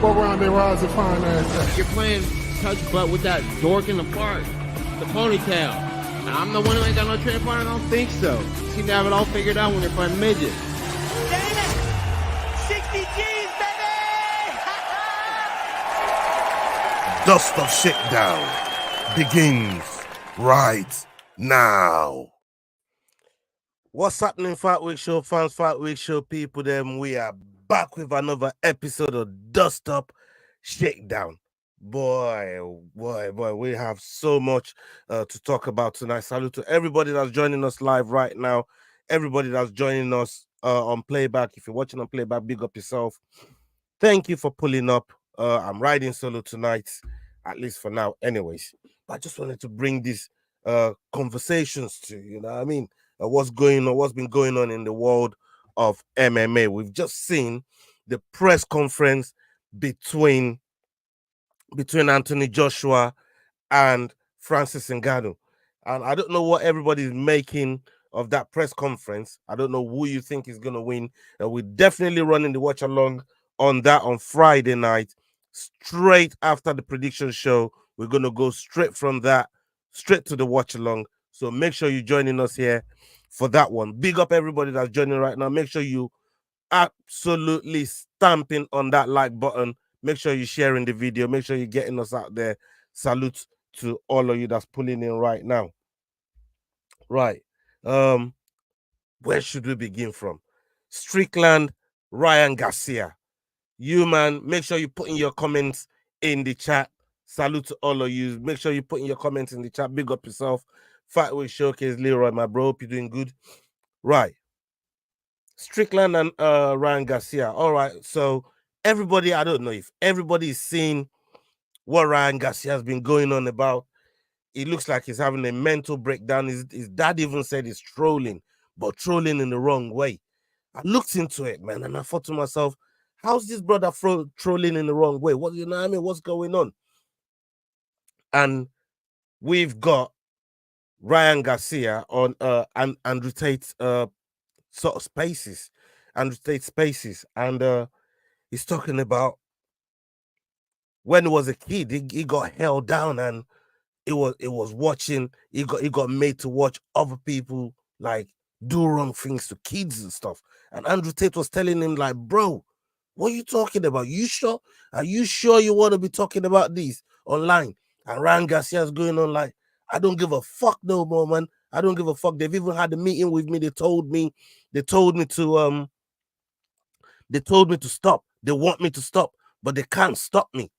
What round they rise and fine ass? You're playing touch butt with that dork in the park, the ponytail. And I'm the one who ain't got no training partner. I don't think so. You seem to have it all figured out when you're playing midget. Damn it! 60 G's, baby! Dust of Shakedown begins right now. What's happening, Fight Week Show fans, Fight Week Show people? Them we are back with another episode of Dust Up Shakedown. Boy, we have so much to talk about tonight. Salute to everybody that's joining us live right now. Everybody that's joining us on playback. If you're watching on playback, big up yourself. Thank you for pulling up. I'm riding solo tonight, at least for now. Anyways, but I just wanted to bring these conversations to you know what I mean. What's going on? What's been going on in the world of MMA? We've just seen the press conference between Anthony Joshua and Francis Ngannou, and I don't know what everybody's making of that press conference. I don't know who you think is going to win. We're definitely running the watch along on that on Friday night, straight after the prediction show. We're going to go straight from that, straight to the watch along. So make sure you're joining us here for that one. Big up everybody that's joining right now. Make sure you absolutely stamping on that like button. Make sure you're sharing the video. Make sure you're getting us out there. Salute to all of you that's pulling in right now. Right. Where should we begin from? Strickland, Ryan Garcia. You, man, make sure you're putting your comments in the chat. Salute to all of you. Make sure you're putting your comments in the chat. Big up yourself. Fight Week Showcase, Leroy, my bro. Hope you're doing good. Right. Strickland and Ryan Garcia. All right. So everybody, I don't know if everybody's seen what Ryan Garcia has been going on about. It looks like he's having a mental breakdown. His dad even said he's trolling, but trolling in the wrong way. I looked into it, man, and I thought to myself, how's this brother trolling in the wrong way? What, you know what I mean? What's going on? And we've got Ryan Garcia on and Andrew Tate sort of spaces, Andrew Tate spaces, and he's talking about when he was a kid, he got held down, and it was watching. He got made to watch other people like do wrong things to kids and stuff. And Andrew Tate was telling him like, bro, what are you talking about? You sure? Are you sure you want to be talking about these online? And Ryan Garcia's going on like, I don't give a fuck no more, man. I don't give a fuck. They've even had a meeting with me. They told me to stop. They want me to stop, but they can't stop me.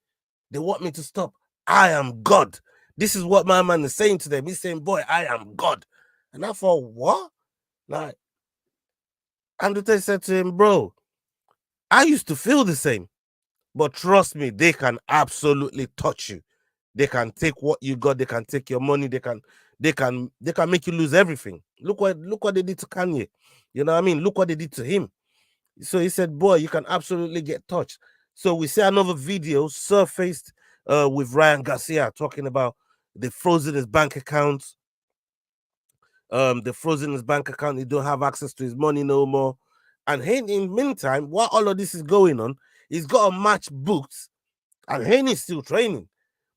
They want me to stop. I am God. This is what my man is saying to them. He's saying, boy, I am God. And I thought, what? Like, Andrew Tate said to him, bro, I used to feel the same, but trust me, they can absolutely touch you. They can take what you got. They can take your money. They can make you lose everything. Look what they did to Kanye. You know what I mean? Look what they did to him. So he said, boy, you can absolutely get touched. So we see another video surfaced with Ryan Garcia talking about they frozen his bank account. They frozen his bank account. He don't have access to his money no more. And in the meantime, while all of this is going on, he's got a match booked, and Haney's still training.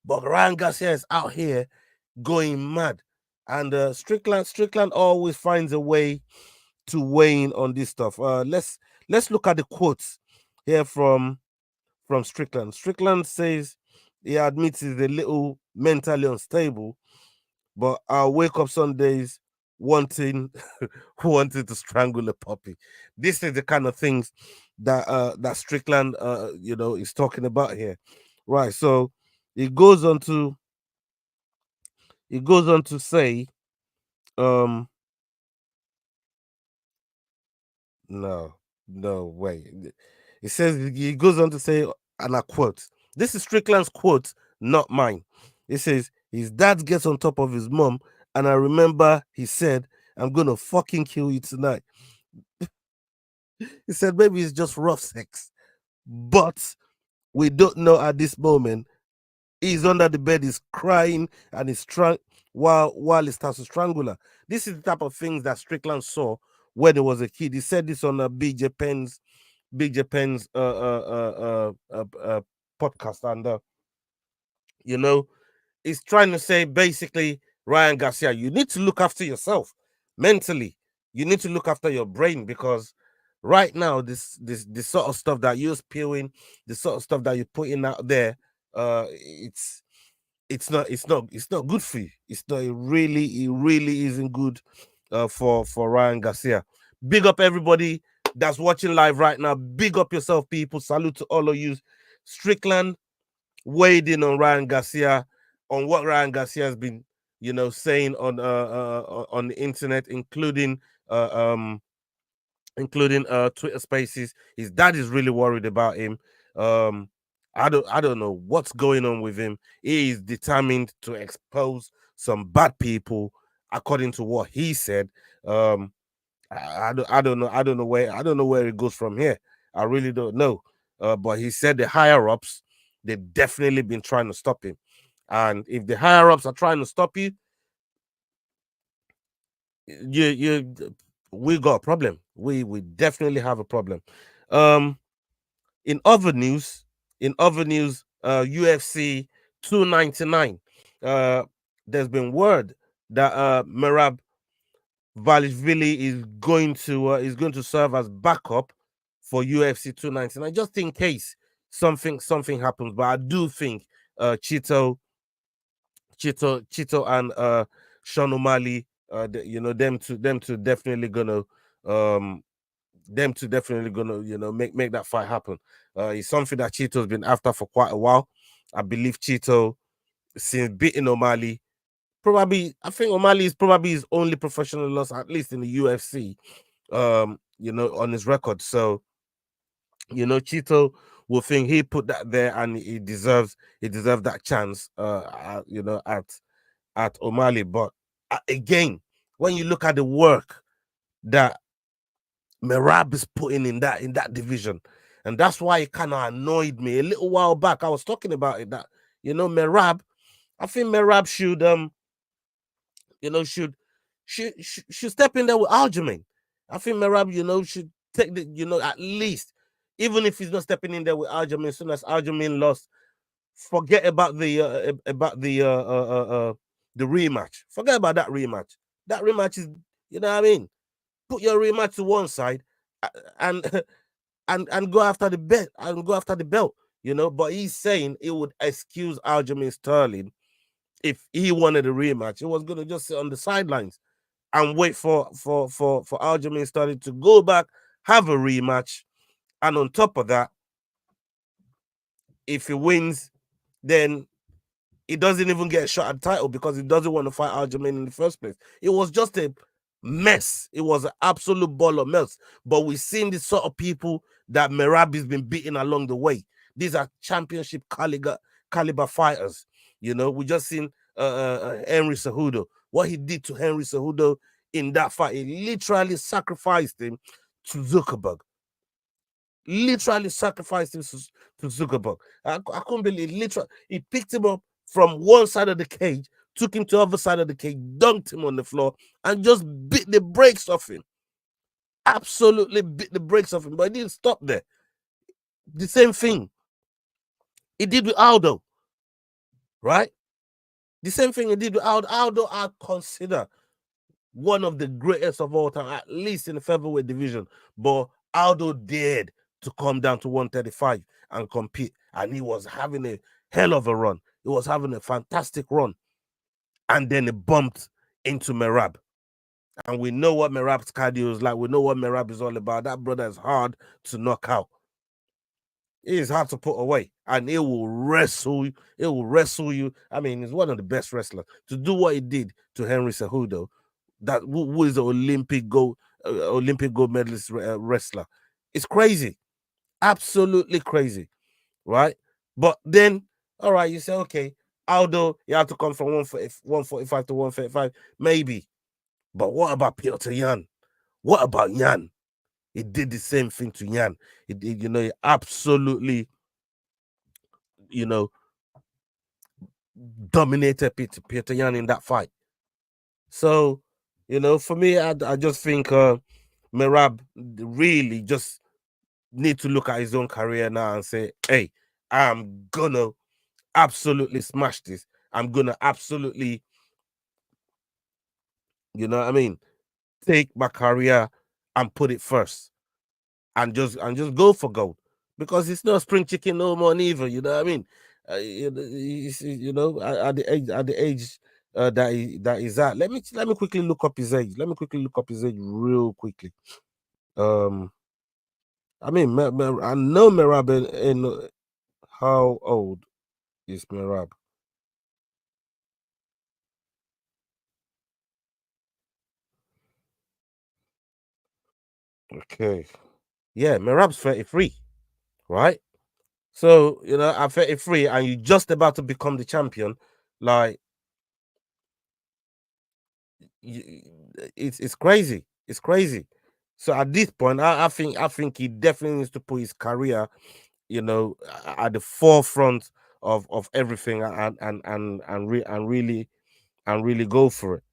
But Ryan Garcia is out here going mad. And Strickland always finds a way to weigh in on this stuff. Let's look at the quotes here from Strickland. Strickland says he admits he's a little mentally unstable, but I'll wake up some days wanting to strangle a puppy. This is the kind of things that Strickland is talking about here. Right. So he goes on to say no way. He says, he goes on to say, and I quote, this is Strickland's quote, not mine. He says his dad gets on top of his mom, and I remember he said, I'm gonna fucking kill you tonight. He said maybe it's just rough sex, but we don't know at this moment. He's under the bed, he's crying, and he's while he starts to strangle her. This is the type of things that Strickland saw when he was a kid. He said this on Big Japan's podcast, and you know, he's trying to say basically, Ryan Garcia, you need to look after yourself mentally. You need to look after your brain, because right now, this sort of stuff that you're spewing, the sort of stuff that you're putting out there, it's not good for you. It's not. It really isn't good for Ryan Garcia. Big up everybody that's watching live right now. Big up yourself, people. Salute to all of you. Strickland weighed in on Ryan Garcia, on what Ryan Garcia has been, saying on the internet, including Twitter Spaces. His dad is really worried about him. I don't know what's going on with him. He is determined to expose some bad people, according to what he said. I don't know where it goes from here. I really don't know. But he said the higher ups, they've definitely been trying to stop him. And if the higher ups are trying to stop you, we got a problem. We definitely have a problem. In other news, UFC 299, there's been word that Merab Dvalishvili is going to serve as backup for UFC 299, just in case something happens. But I do think Chito and Sean O'Malley, them two definitely gonna make that fight happen. It's something that Chito's been after for quite a while. I believe Chito, since beating O'Malley, I think O'Malley is probably his only professional loss, at least in the UFC, on his record. So, Chito will think he put that there, and he deserves that chance, at O'Malley. But again, when you look at the work that Merab is putting in that division, and that's why it kind of annoyed me a little while back. I was talking about it, that Merab, I think Merab should step in there with Aljamain. I think Merab, should take the, at least, even if he's not stepping in there with Aljamain, as soon as Aljamain lost, forget about the rematch. Forget about that rematch. That rematch is, you know what I mean? Put your rematch to one side and and go after the belt But he's saying it would excuse Aljamain Sterling if he wanted a rematch. He was gonna just sit on the sidelines and wait for Aljamain Sterling to go back, have a rematch, and on top of that, if he wins, then he doesn't even get a shot at the title, because he doesn't want to fight Aljamain in the first place. It was just a mess. It was an absolute ball of mess. But we've seen the sort of people that Merab has been beating along the way. These are championship caliber fighters. We just seen Henry Cejudo. What he did to Henry Cejudo in that fight, he literally sacrificed him to Zuckerberg. Literally sacrificed him to Zuckerberg. I couldn't believe it. Literally, he picked him up from one side of the cage, took him to the other side of the cage, dunked him on the floor, and just beat the brakes off him. Absolutely beat the brakes off him. But he didn't stop there. The same thing he did with Aldo, right? The same thing he did with Aldo. Aldo, I consider one of the greatest of all time, at least in the featherweight division. But Aldo dared to come down to 135 and compete, and he was having a hell of a run. He was having a fantastic run. And then it bumped into Merab. And we know what Merab's cardio is like. We know what Merab is all about. That brother is hard to knock out. It is hard to put away. And it will wrestle you. It will wrestle you. I mean, he's one of the best wrestlers. To do what he did to Henry Cejudo, who is an Olympic gold medalist wrestler. It's crazy. Absolutely crazy. Right? But then, all right, you say, okay, Aldo, you have to come from 145 to 135, maybe. But what about Piotr Jan? What about Jan? He did the same thing to Jan. He absolutely, dominated Piotr Jan in that fight. So, for me, I just think Merab really just need to look at his own career now and say, hey, I'm gonna absolutely smash this. I'm gonna absolutely, you know what I mean, take my career and put it first and just go for gold, because it's not spring chicken no more neither. You know what I mean? At the age that he's at. Let me quickly look up his age. Let me quickly look up his age real quickly. I mean, I know Merab in how old is Merab? Okay. Yeah, Merab's 33, right? So, at 33 and you're just about to become the champion, like, it's crazy. It's crazy. So at this point, I think he definitely needs to put his career, at the forefront of everything, and really go for it.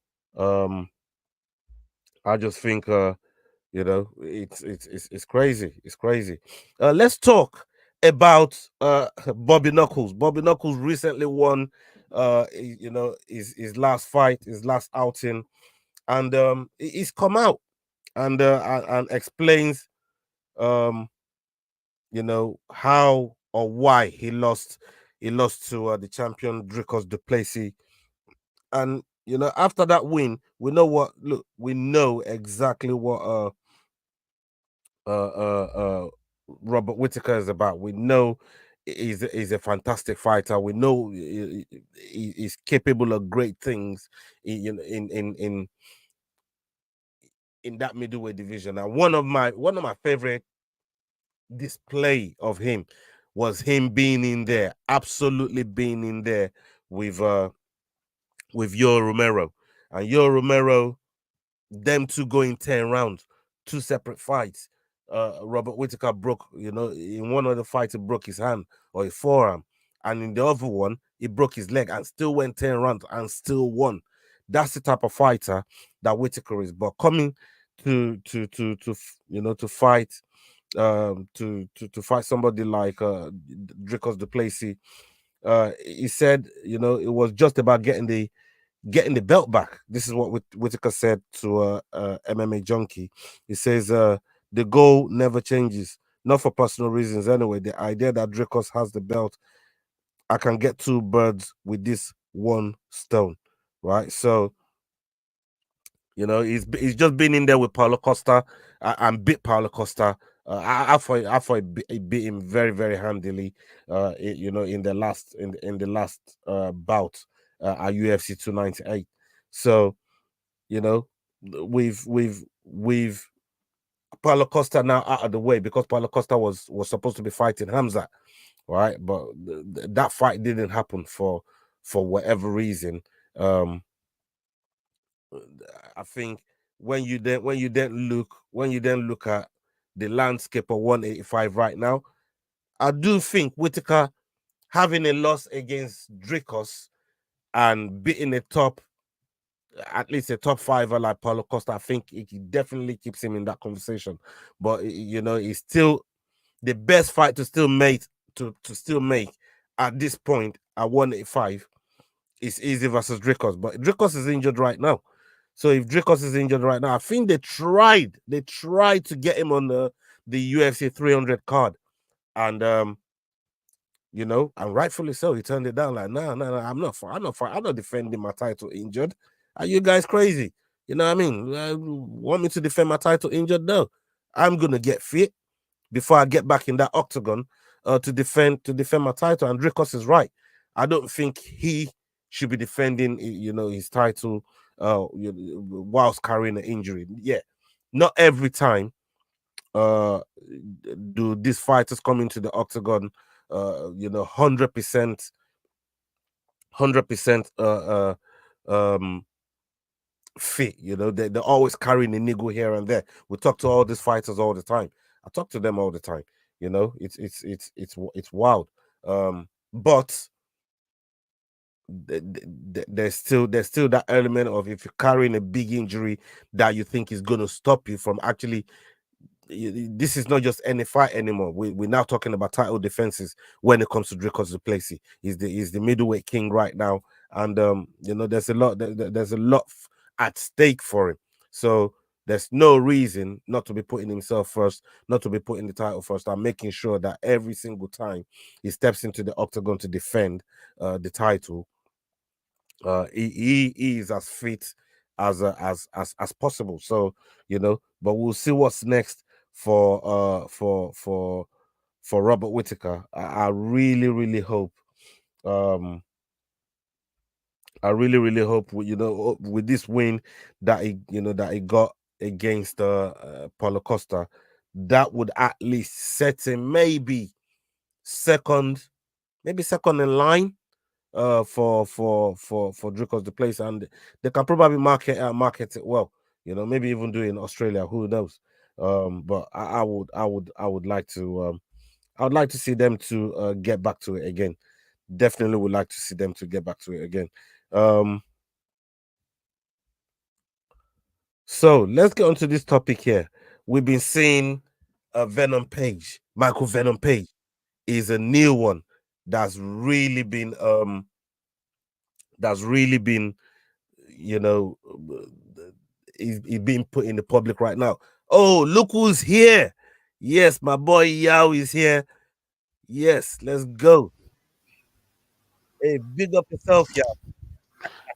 I just think it's crazy. It's crazy. Let's talk about Bobby Knuckles. Bobby Knuckles recently won his last fight, his last outing, and he's come out and explains how or why he lost to the champion Dricos Duplessis. And after that win, we know exactly what Robert Whittaker is about. We know he's a fantastic fighter. We know he's capable of great things in that middleweight division. And one of my favorite display of him was him being in there, absolutely being in there with Yoel Romero. And Yoel Romero, them two going 10 rounds, two separate fights. Robert Whittaker broke, in one of the fights, he broke his hand or his forearm. And in the other one, he broke his leg and still went 10 rounds and still won. That's the type of fighter that Whittaker is. But coming to fight to fight somebody like Dricos Duplessis, he said, it was just about getting the belt back. This is what Whittaker said to MMA Junkie. He says, the goal never changes, not for personal reasons anyway. The idea that Dricos has the belt, I can get two birds with this one stone, right? So, he's just been in there with Paulo Costa and beat Paulo Costa. I thought he beat him very, very handily. In the last bout at UFC 298. So, we've Paulo Costa now out of the way, because Paulo Costa was supposed to be fighting Hamza, right? But that fight didn't happen for whatever reason. I think when you then look at the landscape of 185 right now, I do think Whittaker having a loss against Dricos and beating at least a top fiver like Paulo Costa, I think it definitely keeps him in that conversation. But he's still the best fight to still make at this point at 185 is Easy versus Dricos. But Dricos is injured right now. So if Dricos is injured right now, I think they tried to get him on the UFC 300 card, and and rightfully so, he turned it down. Like, no, I'm not defending my title injured. Are you guys crazy? You know what I mean? Want me to defend my title injured? No, I'm gonna get fit before I get back in that octagon to defend my title. And Dricos is right. I don't think he should be defending his title whilst carrying an injury. Yeah, not every time do these fighters come into the octagon 100% fit. They're always carrying a niggle here and there. We talk to all these fighters all the time. I talk to them all the time. It's wild. But there's still that element of, if you're carrying a big injury that you think is going to stop you from actually. This is not just any fight anymore. We're now talking about title defenses when it comes to Dricus Du Plessis. He's the middleweight king right now, and there's a lot at stake for him. So there's no reason not to be putting himself first, not to be putting the title first, and making sure that every single time he steps into the octagon to defend the title, he is as fit as possible. So but we'll see what's next for Robert Whittaker. I really hope with this win that he got against Paulo Costa, that would at least set him maybe second in line for Dricus Du Plessis, and they can probably market it well. Maybe even do it in Australia. Who knows? But I would like to see them to get back to it again. Definitely would like to see them to get back to it again. So let's get onto this topic here. We've been seeing Michael Venom Page is a new one that's really been he's being put in the public right now. Oh, look who's here. Yes, my boy Yao is here. Yes, let's go. Hey, big up yourself, Yao.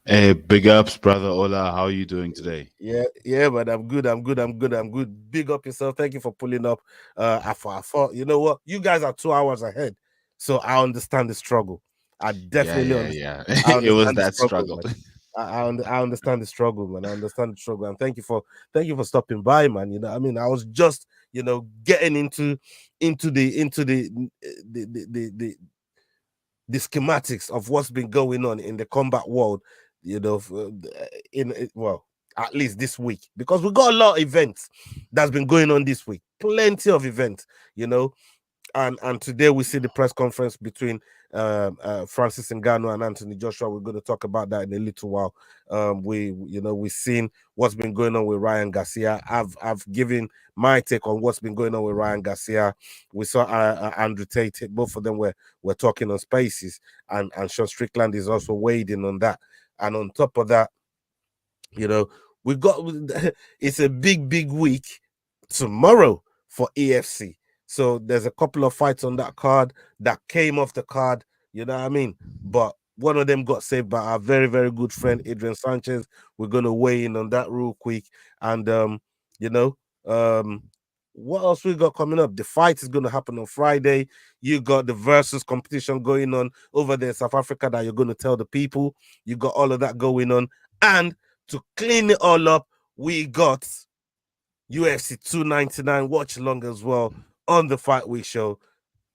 Hey, big ups, brother Ola. How are you doing today? Yeah, but I'm good. Big up yourself. Thank you for pulling up. I thought, you know what? You guys are 2 hours ahead, so I understand the struggle. I definitely understand. It was that struggle. I understand the struggle, man. I understand the struggle, and thank you for stopping by, man. I was just getting into the schematics of what's been going on in the combat world, at least this week, because we got a lot of events that's been going on this week. Plenty of events, and today we see the press conference between Francis Ngannou and Anthony Joshua. We're going to talk about that in a little while. We've seen what's been going on with Ryan Garcia. I've given my take on what's been going on with Ryan Garcia. We saw Andrew Tate. Both of them were talking on Spaces, and Sean Strickland is also weighed in on that. And on top of that, we got it's a big week tomorrow for EFC. So there's a couple of fights on that card that came off the card, you know what I mean? But one of them got saved by our very, very good friend Adrian Sanchez. We're gonna weigh in on that real quick. And what else we got coming up? The fight is gonna happen on Friday. You got the versus competition going on over there in South Africa that you're gonna tell the people. You got all of that going on. And to clean it all up, we got UFC 299 watch along as well on the Fight Week show.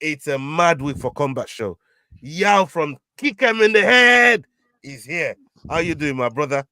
It's a mad week for Combat Show. Yao from Kick 'em in the Head is here. How you doing, my brother?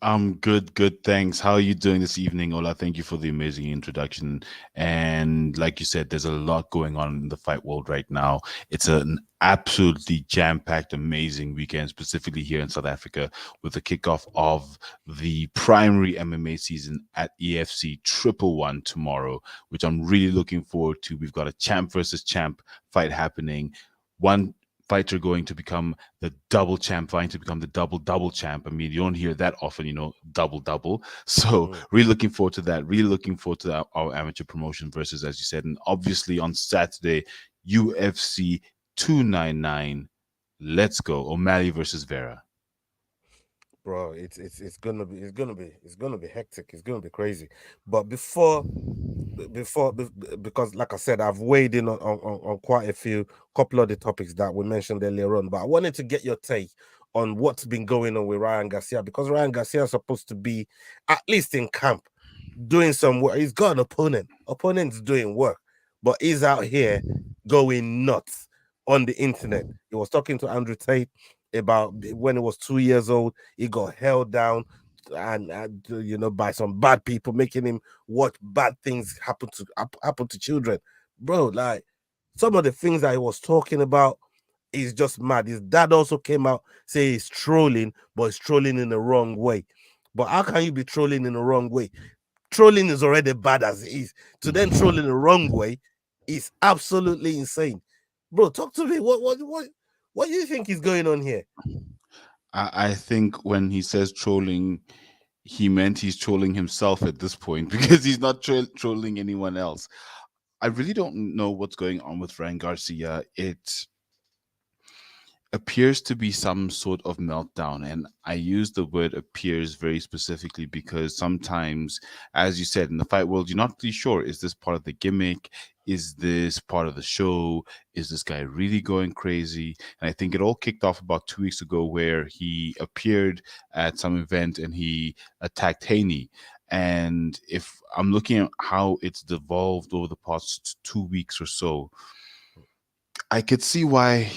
I'm good, thanks. How are you doing this evening, Ola? Thank you for the amazing introduction. And like you said, there's a lot going on in the fight world right now. It's an absolutely jam-packed, amazing weekend, specifically here in South Africa, with the kickoff of the primary MMA season at EFC 111 tomorrow, which I'm really looking forward to. We've got a champ versus champ fight happening. One fighter going to become the double champ, fighting to become the double champ. I mean, you don't hear that often, double. So really looking forward to that. Really looking forward to our amateur promotion versus, as you said, and obviously on Saturday, UFC 299. Let's go, O'Malley versus Vera. Bro, it's gonna be hectic. It's gonna be crazy. But before, because like I said, I've weighed in on quite a couple of the topics that we mentioned earlier on. But I wanted to get your take on what's been going on with Ryan Garcia, because Ryan Garcia is supposed to be at least in camp doing some work. He's got an opponent's doing work, but he's out here going nuts on the internet. He was talking to Andrew Tate about when he was 2 years old, he got held down and by some bad people, making him watch bad things happen to children. Bro, like some of the things that he was talking about, is just mad. His dad also came out say he's trolling, but he's trolling in the wrong way. But how can you be trolling in the wrong way? Trolling is already bad as it is. To then troll in the wrong way is absolutely insane. Bro, talk to me. What do you think is going on here? I think when he says trolling, he meant he's trolling himself at this point because he's not trolling anyone else. I really don't know what's going on with Ryan Garcia. It appears to be some sort of meltdown, and I use the word appears very specifically because sometimes, as you said, in the fight world, you're not really sure, is this part of the gimmick, is this part of the show, is this guy really going crazy? And I think it all kicked off about 2 weeks ago where he appeared at some event and he attacked Haney. And if I'm looking at how it's devolved over the past 2 weeks or so, I could see why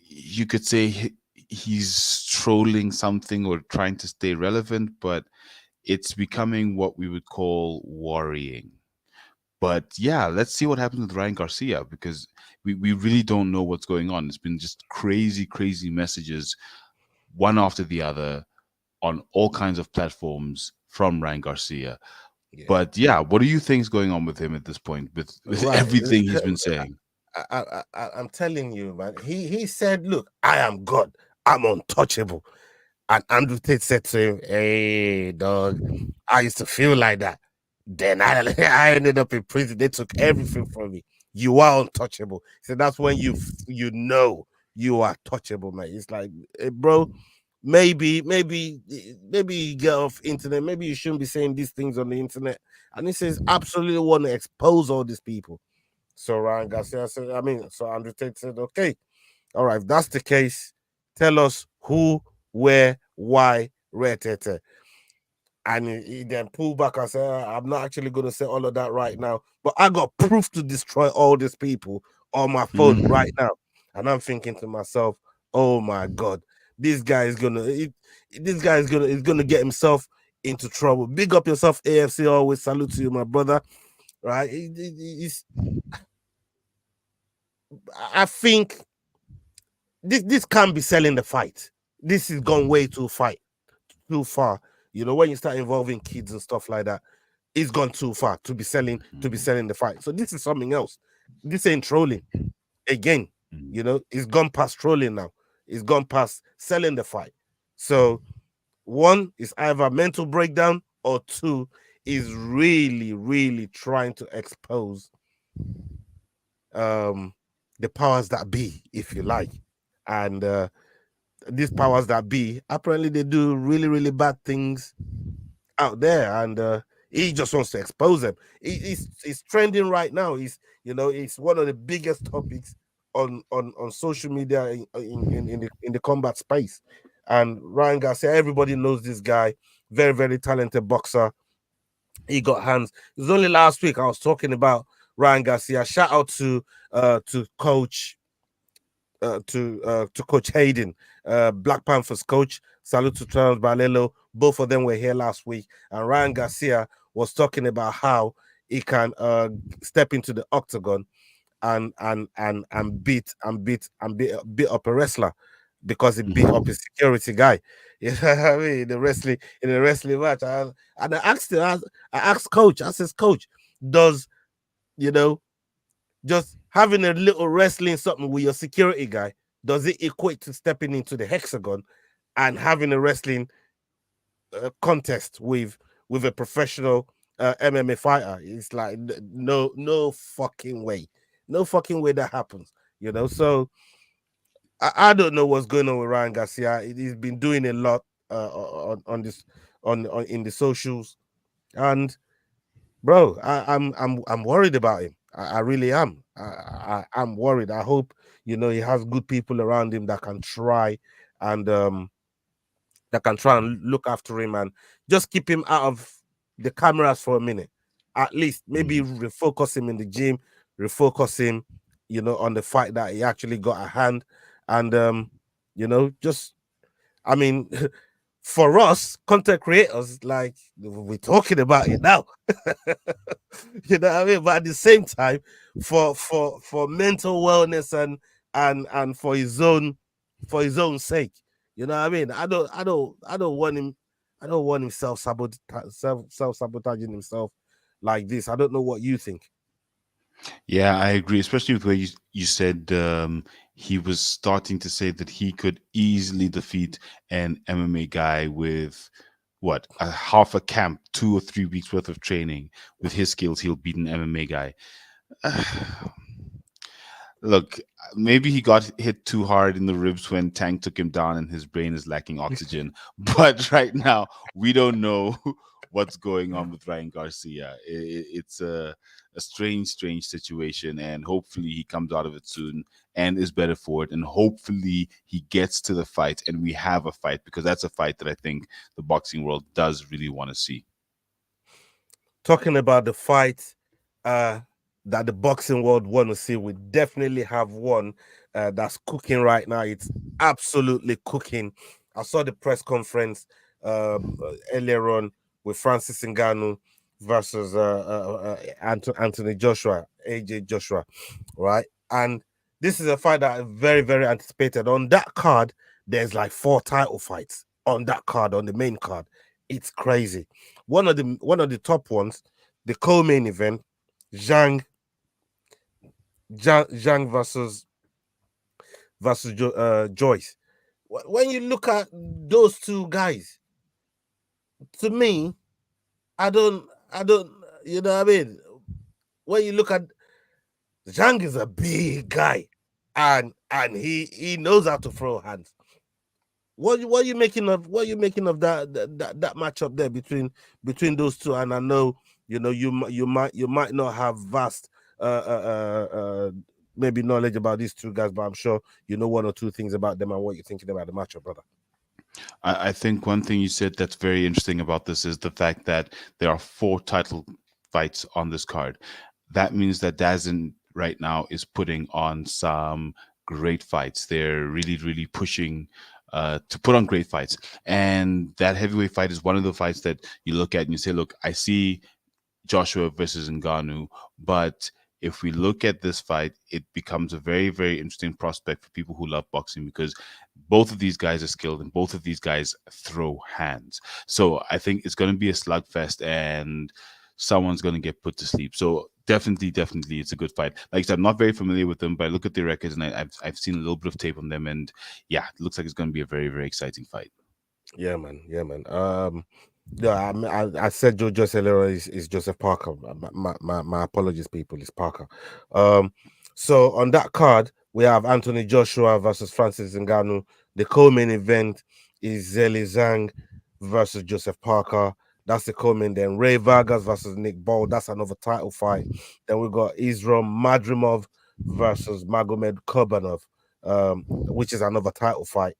you could say he's trolling something or trying to stay relevant, but it's becoming what we would call worrying. But yeah, let's see what happens with Ryan Garcia because we really don't know what's going on. It's been just crazy, crazy messages, one after the other, on all kinds of platforms from Ryan Garcia. Yeah. But yeah, what do you think is going on with him at this point with everything he's been saying? I'm telling you, man. He said, "Look, I am God. I'm untouchable." And Andrew Tate said to him, "Hey, dog, I used to feel like that. Then I ended up in prison. They took everything from me. You are untouchable." So that's when you know you are touchable, man. It's like, hey, bro, maybe you get off internet. Maybe you shouldn't be saying these things on the internet. And he says, absolutely want to expose all these people. So Ryan Garcia said, so Andrew Tate said, okay, all right, if that's the case, tell us who, where, why, where, tete. And he then pulled back and said, I'm not actually going to say all of that right now, but I got proof to destroy all these people on my phone right now. And I'm thinking to myself, oh my God, this guy is gonna get himself into trouble. Big up yourself, AFC. Always salute to you, my brother. Right? I think this can't be selling the fight. This is gone way too far. You know, when you start involving kids and stuff like that, it's gone too far to be selling the fight. So this is something else. This ain't trolling. Again, you know, it's gone past trolling now. It's gone past selling the fight. So one is either mental breakdown or two is really, really trying to expose the powers that be, if you like. And these powers that be, apparently they do really, really bad things out there, and he just wants to expose them. It's trending right now. It's one of the biggest topics on social media in the combat space. And Ryan Garcia, everybody knows this guy, very, very talented boxer. He got hands. It was only last week I was talking about Ryan Garcia. Shout out to Coach Coach Hayden, Black Panthers coach. Salute to Charles Balelo. Both of them were here last week, and Ryan Garcia was talking about how he can step into the octagon and beat up a wrestler because he beat up a security guy. You know what I mean? In a wrestling match. And I asked him, I asked Coach, I says, Coach, does, just having a little wrestling something with your security guy, does it equate to stepping into the hexagon and having a wrestling contest with a professional MMA fighter? It's like, no fucking way. No fucking way that happens, So I don't know what's going on with Ryan Garcia. He's been doing a lot on in the socials, and bro, I'm worried about him. I really am. I'm worried. I hope he has good people around him that can try and look after him and just keep him out of the cameras for a minute. At least maybe refocus him in the gym, refocus him, on the fight that he actually got at hand. And for us content creators, like, we're talking about it now. You know what I mean? But at the same time, for mental wellness and for his own sake. You know what I mean? I don't want him. I don't want him self-sabotaging himself like this. I don't know what you think. Yeah, I agree, especially with where you said he was starting to say that he could easily defeat an MMA guy with what, a half a camp, 2 or 3 weeks worth of training. With his skills, he'll beat an MMA guy. Look, maybe he got hit too hard in the ribs when Tank took him down and his brain is lacking oxygen. But right now, we don't know what's going on with Ryan Garcia. It's a strange, strange situation. And hopefully he comes out of it soon and is better for it. And hopefully he gets to the fight and we have a fight, because that's a fight that I think the boxing world does really want to see. Talking about the fight that the boxing world want to see, we definitely have one that's cooking right now. It's absolutely cooking. I saw the press conference earlier on with Francis Ngannou versus Anthony Joshua, AJ Joshua, right? And this is a fight that is very, very anticipated. On that card, there's like 4 title fights on that card, on the main card. It's crazy. One of the top ones, the co-main event, Zhang versus Joyce. When you look at those two guys, to me, I don't, you know what I mean? When you look at Zhang, is a big guy, and he knows how to throw hands. What are you making of that matchup there between those two? And I know you might not have vast maybe knowledge about these two guys, but I'm sure you know 1 or 2 things about them and what you're thinking about the matchup, brother. I think one thing you said that's very interesting about this is the fact that there are 4 title fights on this card. That means that DAZN right now is putting on some great fights. They're really, really pushing to put on great fights. And that heavyweight fight is one of the fights that you look at and you say, look, I see Joshua versus Ngannou, but if we look at this fight, it becomes a very, very interesting prospect for people who love boxing, because both of these guys are skilled and both of these guys throw hands. So I think it's going to be a slugfest and someone's going to get put to sleep. So definitely, it's a good fight. Like I said, I'm not very familiar with them, but I look at their records and I've seen a little bit of tape on them, and yeah, it looks like it's going to be a very, very exciting fight. Yeah, man. Yeah, I said Joe earlier is Joseph Parker. My apologies, people. It's Parker. So on that card, we have Anthony Joshua versus Francis Ngannou. The co-main event is Zheli Zhang versus Joseph Parker. That's the co-main. Then Ray Vargas versus Nick Ball. That's another title fight. Then we got Israel Madrimov versus Magomed Kurbanov, which is another title fight.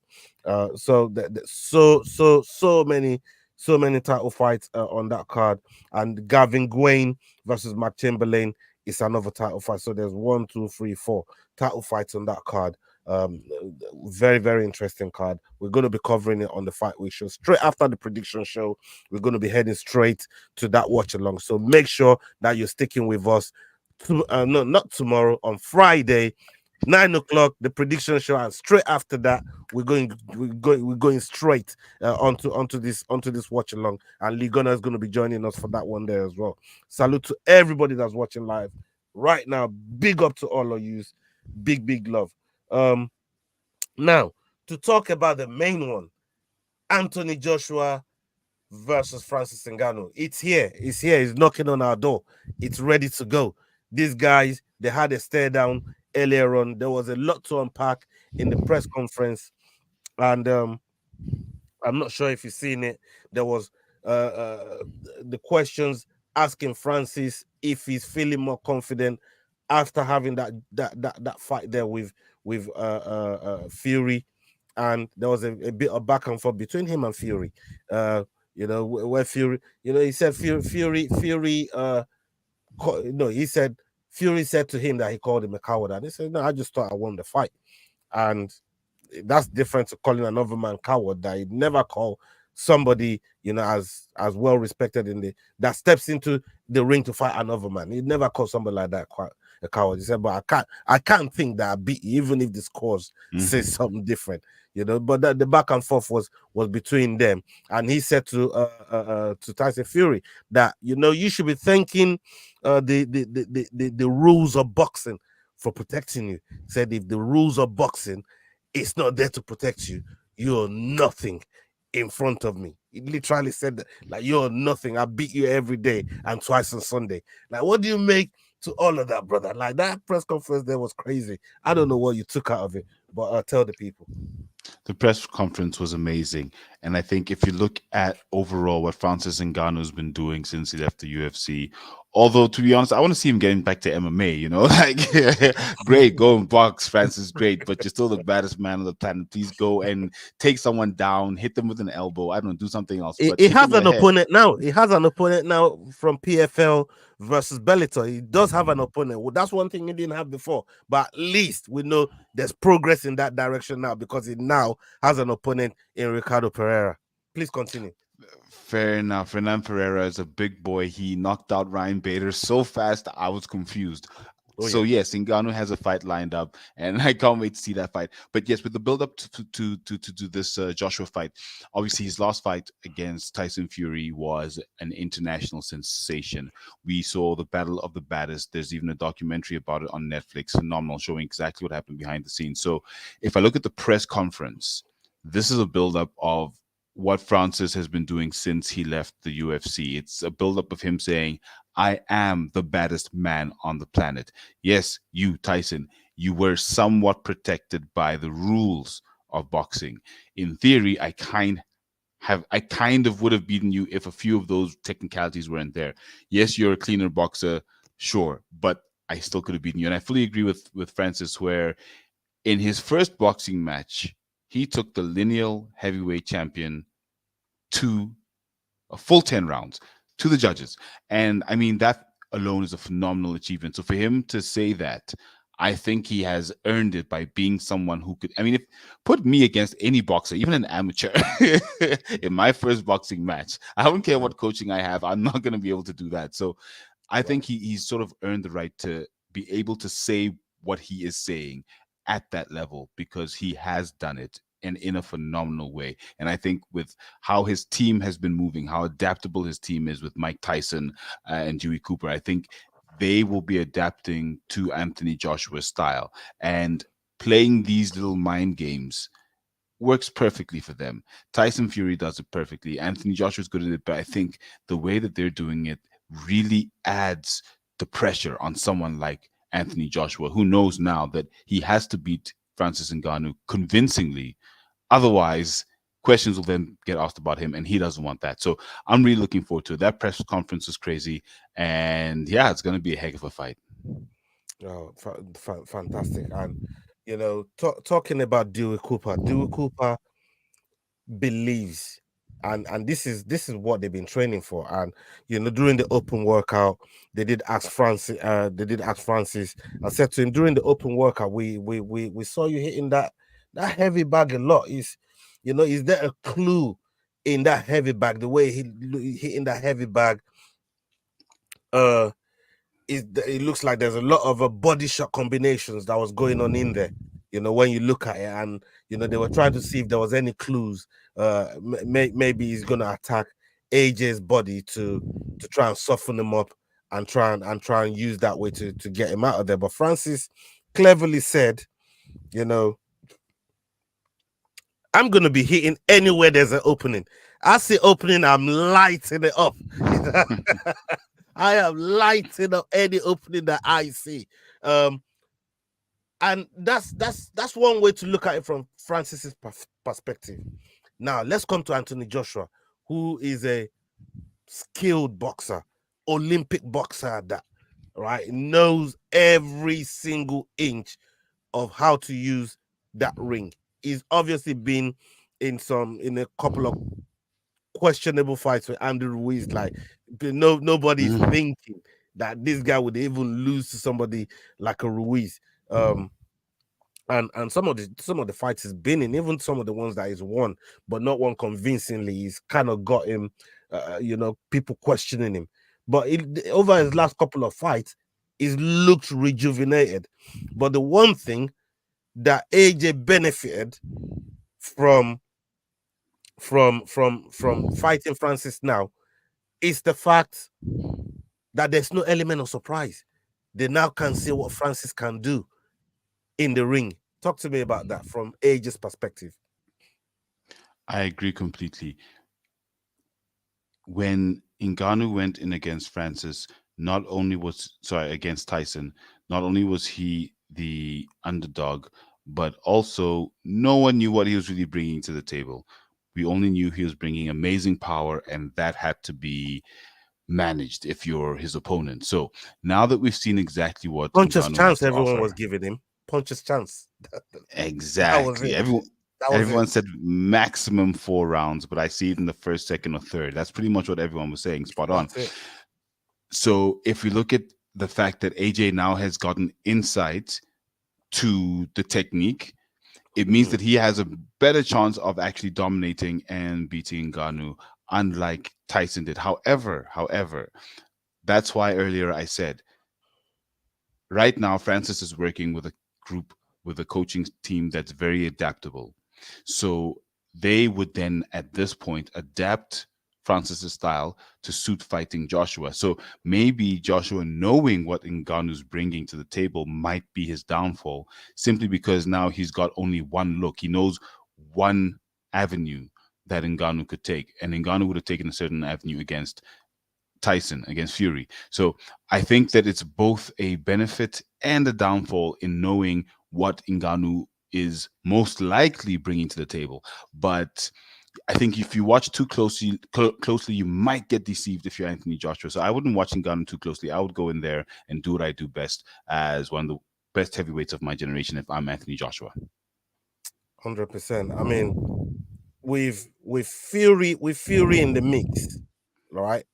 So many title fights on that card. And Gavin Gwayne versus Mark Chamberlain is another title fight. So there's 1, 2, 3, 4 title fights on that card. Very, very interesting card. We're going to be covering it on the Fight Week show. Straight after the prediction show, we're going to be heading straight to that watch along. So make sure that you're sticking with us. Not tomorrow, on Friday, 9 o'clock, the prediction show, and straight after that, we're going straight onto this watch along, and Ligona is going to be joining us for that one there as well. Salute to everybody that's watching live right now. Big up to all of you. Big love. Now to talk about the main one, Anthony Joshua versus Francis Ngannou. It's here. It's knocking on our door. It's ready to go. These guys, they had a stare down earlier on. There was a lot to unpack in the press conference, and I'm not sure if you've seen it. There was the questions asking Francis if he's feeling more confident after having that fight there with Fury, and there was a bit of back and forth between him and Fury. Where Fury, he said Fury. He said Fury said to him that he called him a coward, and he said, "No, I just thought I won the fight," and that's different to calling another man coward that he'd never call somebody, as well respected that steps into the ring to fight another man. He never called somebody like that quite a coward. He said, but I can't think that I beat you, even if the scores say something different. But the back and forth was between them, and he said to Tyson Fury that you should be thanking the rules of boxing for protecting you. Said if the rules of boxing is not there to protect you, you're nothing in front of me. He literally said that, like, you're nothing. I beat you every day and twice on Sunday. Like, what do you make to all of that, brother? Like, that press conference there was crazy. I don't know what you took out of it, but tell the people. The press conference was amazing. And I think if you look at overall what Francis Ngannou has been doing since he left the UFC, although to be honest, I want to see him getting back to MMA, like great, go and box, Francis, great, but you're still the baddest man on the planet. Please go and take someone down, hit them with an elbow. I don't know, do something else. But he has an opponent now. He has an opponent now from PFL versus Bellator. He does have an opponent. Well, that's one thing he didn't have before. But at least we know there's progress in that direction now because he now has an opponent in Ricardo Pereira. Please continue. Fair enough. Renan Pereira is a big boy. He knocked out Ryan Bader so fast I was confused. So yes, Ngannou has a fight lined up, and I can't wait to see that fight. But yes, with the build up to this Joshua fight, obviously his last fight against Tyson Fury was an international sensation. We saw the battle of the baddest. There's even a documentary about it on Netflix, phenomenal, showing exactly what happened behind the scenes. So if I look at the press conference, this is a build up of what Francis has been doing since he left the UFC. It's a buildup of him saying, I am the baddest man on the planet. Yes, you, Tyson, you were somewhat protected by the rules of boxing. In theory, I kind of would have beaten you if a few of those technicalities weren't there. Yes, you're a cleaner boxer, sure, but I still could have beaten you. And I fully agree with Francis, where in his first boxing match, he took the lineal heavyweight champion to a full 10 rounds to the judges. And I mean, that alone is a phenomenal achievement. So for him to say that, I think he has earned it by being someone who could, if put me against any boxer, even an amateur, in my first boxing match, I don't care what coaching I have, I'm not going to be able to do that. So I think he's sort of earned the right to be able to say what he is saying at that level because he has done it and in a phenomenal way. And I think with how his team has been moving, how adaptable his team is with Mike Tyson and Dewey Cooper, I think they will be adapting to Anthony Joshua's style, and playing these little mind games works perfectly for them. Tyson Fury does it perfectly. Anthony Joshua's good at it, but I think the way that they're doing it really adds the pressure on someone like Anthony Joshua, who knows now that he has to beat Francis Ngannou convincingly. Otherwise, questions will then get asked about him, and he doesn't want that. So I'm really looking forward to it. That press conference is crazy, and yeah, it's going to be a heck of a fight. Oh, fantastic. And, talking about Dewey Cooper believes, and this is what they've been training for. And during the open workout, they did ask Francis. I said to him during the open workout, we saw you hitting that heavy bag a lot. Is there a clue in that heavy bag? The way he hitting that heavy bag, it looks like there's a lot of body shot combinations that was going on in there. When you look at it, and they were trying to see if there was any clues. Maybe he's gonna attack AJ's body to try and soften him up and try and use that way to get him out of there. But Francis cleverly said, I'm gonna be hitting anywhere there's an opening. I see opening, I'm lighting it up. I am lighting up any opening that I see. And that's one way to look at it from Francis's perspective. Now let's come to Anthony Joshua, who is a skilled boxer, Olympic boxer that knows every single inch of how to use that ring. He's obviously been in a couple of questionable fights with Andy Ruiz. Like nobody's thinking that this guy would even lose to somebody like a Ruiz. and some of the fights he's been in, even some of the ones that he's won, but not one convincingly, he's kind of got him, people questioning him. But over his last couple of fights, he's looked rejuvenated. But the one thing that AJ benefited from fighting Francis now is the fact that there's no element of surprise. They now can see what Francis can do in the ring. Talk to me about that from AJ's perspective. I agree completely. When Ngannou went in against Francis, against Tyson, not only was he the underdog, but also no one knew what he was really bringing to the table. We only knew he was bringing amazing power, and that had to be managed if you're his opponent. So now that we've seen exactly what Puncher's Ngannou chance has to everyone offer, was giving him. Puncher's chance. exactly. Everyone said maximum 4 rounds, but I see it in the first, second, or third. That's pretty much what everyone was saying. Spot on. So if we look at the fact that AJ now has gotten insight to the technique, it means that he has a better chance of actually dominating and beating Ngannou, unlike Tyson did. However, that's why earlier I said, right now Francis is working with a group, with a coaching team that's very adaptable. So they would then, at this point, adapt Francis's style to suit fighting Joshua. So maybe Joshua, knowing what Ngannou's bringing to the table, might be his downfall, simply because now he's got only one look. He knows one avenue that Ngannou could take, and Ngannou would have taken a certain avenue against Tyson, against Fury. So I think that it's both a benefit and a downfall in knowing what Ngannou is most likely bringing to the table. But I think if you watch too closely, you might get deceived if you're Anthony Joshua. So I wouldn't watch Ngannou too closely. I would go in there and do what I do best as one of the best heavyweights of my generation if I'm Anthony Joshua. 100%. I mean, with Fury in the mix, right?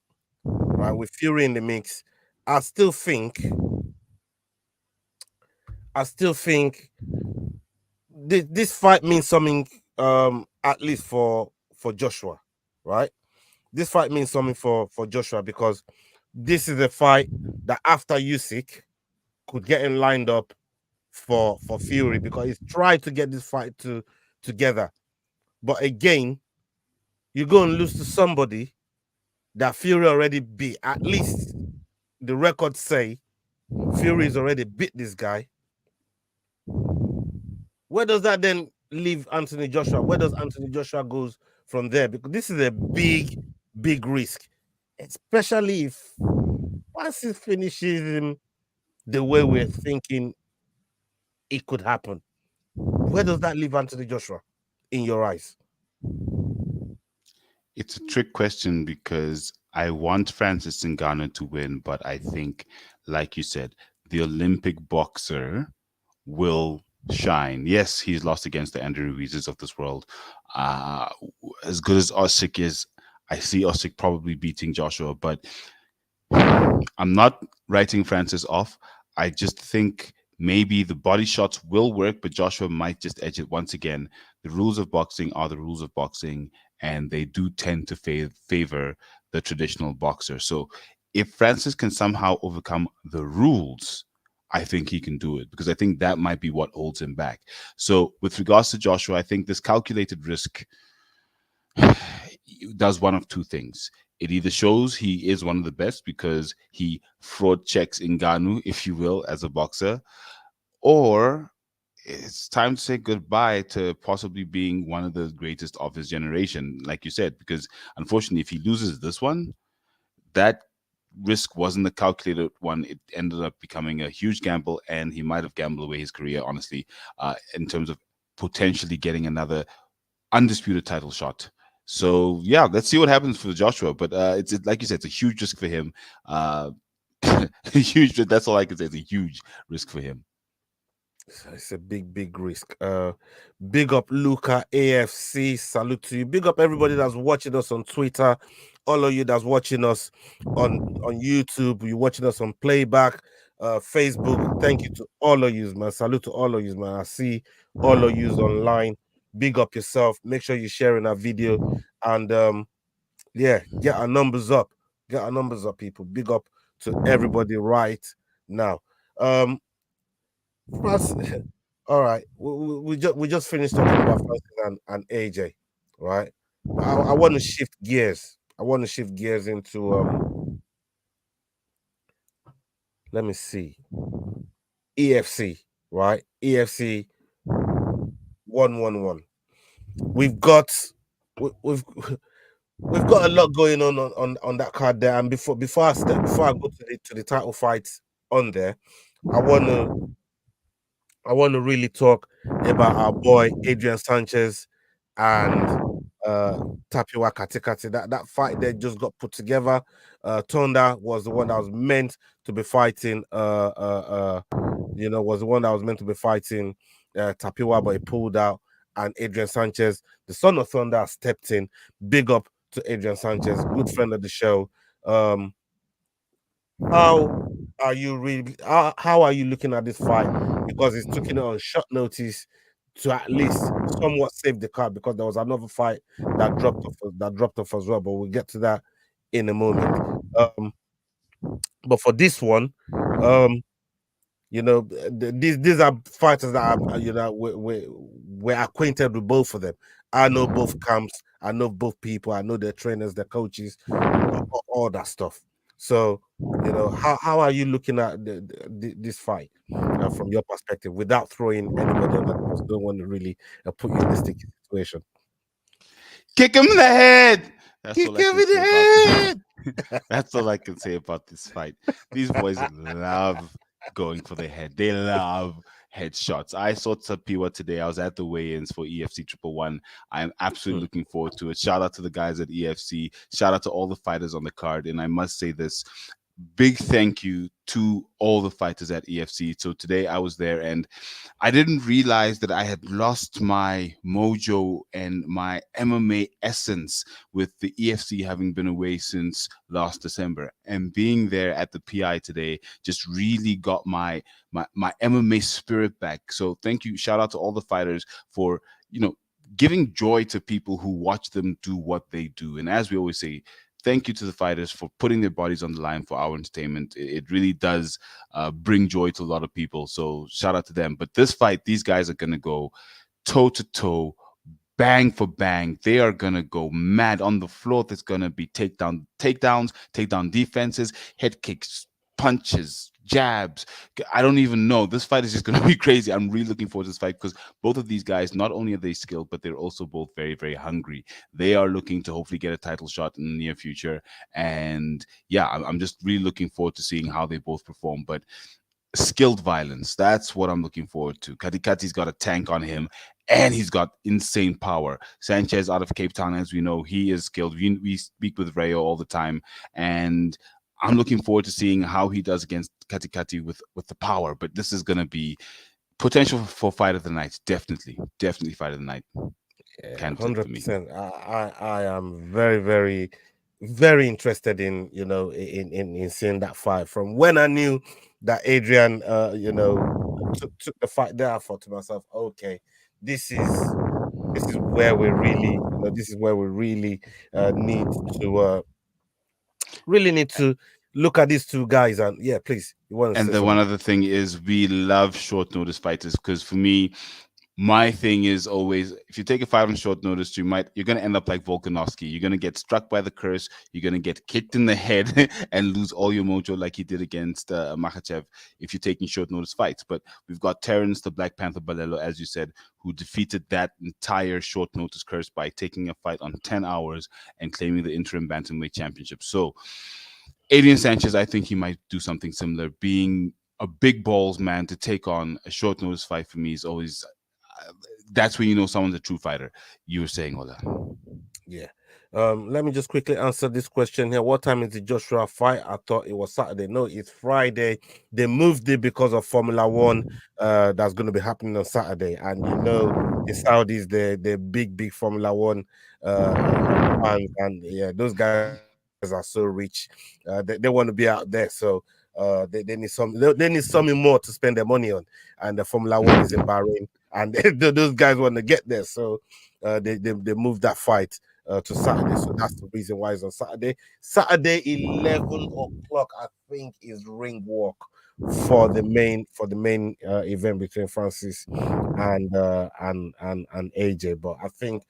With Fury in the mix, I still think this fight means something, at least for Joshua, right? This fight means something for Joshua, because this is a fight that after Usyk could get him lined up for Fury, because he's tried to get this fight together. But again, you go and lose to somebody that Fury already beat. At least the records say Fury's already beat this guy. Where does that then leave Anthony Joshua? Where does Anthony Joshua goes from there? Because this is a big risk, especially if Francis finishes him the way we're thinking it could happen. Where does that leave Anthony Joshua in your eyes? It's a trick question, because I want Francis Ngannou to win, but I think, like you said, the Olympic boxer will shine. Yes, he's lost against the Andrew Ruizes of this world. As good as Usyk is, I see Usyk probably beating Joshua, but I'm not writing Francis off. I just think maybe the body shots will work, but Joshua might just edge it once again. The rules of boxing are the rules of boxing, and they do tend to favor the traditional boxer. So if Francis can somehow overcome the rules, I think he can do it, because I think that might be what holds him back. So with regards to Joshua, I think this calculated risk does one of two things. It either shows he is one of the best because he fraud checks Ngannou, if you will, as a boxer, or it's time to say goodbye to possibly being one of the greatest of his generation, like you said, because unfortunately, if he loses this one, that risk wasn't a calculated one. It ended up becoming a huge gamble, and he might have gambled away his career, honestly, in terms of potentially getting another undisputed title shot. So yeah, let's see what happens for Joshua. But it's like you said, it's a huge risk for him. Huge. That's all I can say. It's a huge risk for him. It's a big risk. Big up Luca AFC. Salute to you. Big up everybody that's watching us on Twitter. All of you that's watching us on YouTube. You're watching us on playback. Facebook. Thank you to all of you, man. Salute to all of you, man. I see all of you online. Big up yourself. Make sure you're sharing our video, and yeah, get our numbers up. Get our numbers up, people. Big up to everybody right now. Francis, all right. We just finished talking about Francis and AJ, right? I want to shift gears. I want to shift gears into let me see. EFC, right? EFC 111. We've got we've we've got a lot going on that card there. And before I go to the title fights on there, I want to really talk about our boy Adrian Sanchez and Tapiwa Katikati. That fight they just got put together. Tonda was the one that was meant to be fighting was the one that was meant to be fighting Tapiwa, but he pulled out. And Adrian Sanchez, the son of Thunder, stepped in. Big up to Adrian Sanchez, good friend of the show. How are you looking at this fight? Because it's taking it on short notice to at least somewhat save the card, because there was another fight that dropped off as well, but we'll get to that in a moment. But for this one, these are fighters that are, we're acquainted with both of them. I know both camps, I know both people, I know their trainers, their coaches, all that stuff. So, how are you looking at this fight from your perspective, without throwing anybody on that? I don't want to really put you in a sticky situation. Kick him in the head. That's Kick all I him can in the say head. That's all I can say about this fight. These boys love going for the head. They love headshots. I saw Tapiwa today. I was at the weigh-ins for EFC 111. I'm absolutely looking forward to it. Shout out to the guys at EFC. Shout out to all the fighters on the card. And I must say this, big thank you to all the fighters at EFC. So today I was there and I didn't realize that I had lost my mojo and my MMA essence with the EFC having been away since last December. And being there at the PI today just really got my MMA spirit back. So thank you. Shout out to all the fighters for, giving joy to people who watch them do what they do. And as we always say, thank you to the fighters for putting their bodies on the line for our entertainment. It really does bring joy to a lot of people. So shout out to them. But this fight, these guys are going to go toe to toe, bang for bang. They are going to go mad on the floor. There's going to be takedowns, takedown defenses, head kicks, punches, jabs. I don't even know. This fight is just going to be crazy. I'm really looking forward to this fight because both of these guys, not only are they skilled, but they're also both very, very hungry. They are looking to hopefully get a title shot in the near future. And yeah, I'm just really looking forward to seeing how they both perform. But skilled violence, that's what I'm looking forward to. Katikati's got a tank on him and he's got insane power. Sanchez out of Cape Town, as we know, he is skilled. We speak with Rayo all the time, and I'm looking forward to seeing how he does against Katikati with the power. But this is going to be potential for fight of the night. Definitely fight of the night. Yeah, 100%. I am very, very, very interested in in seeing that fight. From when I knew that Adrian took the fight there, I thought to myself, okay, this is where we really need to look at these two guys. And yeah, please, you want to and say the something? one other thing is we love short notice fighters, because for me, my thing is always, if you take a fight on short notice, you're going to end up like Volkanovski. You're going to get struck by the curse. You're going to get kicked in the head and lose all your mojo like he did against Makhachev if you're taking short notice fights. But we've got Terrence, the Black Panther Balelo, as you said, who defeated that entire short notice curse by taking a fight on 10 hours and claiming the interim bantamweight championship. So Adrian Sanchez, I think he might do something similar. Being a big balls man to take on a short notice fight for me is always... that's when you know someone's a true fighter. You were saying all that. Yeah. Let me just quickly answer this question here. What time is the Joshua fight? I thought it was Saturday. No, it's Friday. They moved it because of Formula One that's going to be happening on Saturday. And the Saudis, they're big Formula One fans. And yeah, those guys are so rich. They want to be out there. So they need they need something more to spend their money on, and the Formula One is in Bahrain, and those guys want to get there, so they moved that fight to Saturday. So that's the reason why it's on Saturday. Saturday 11 o'clock, I think, is ring walk for the main event between Francis and AJ. But I think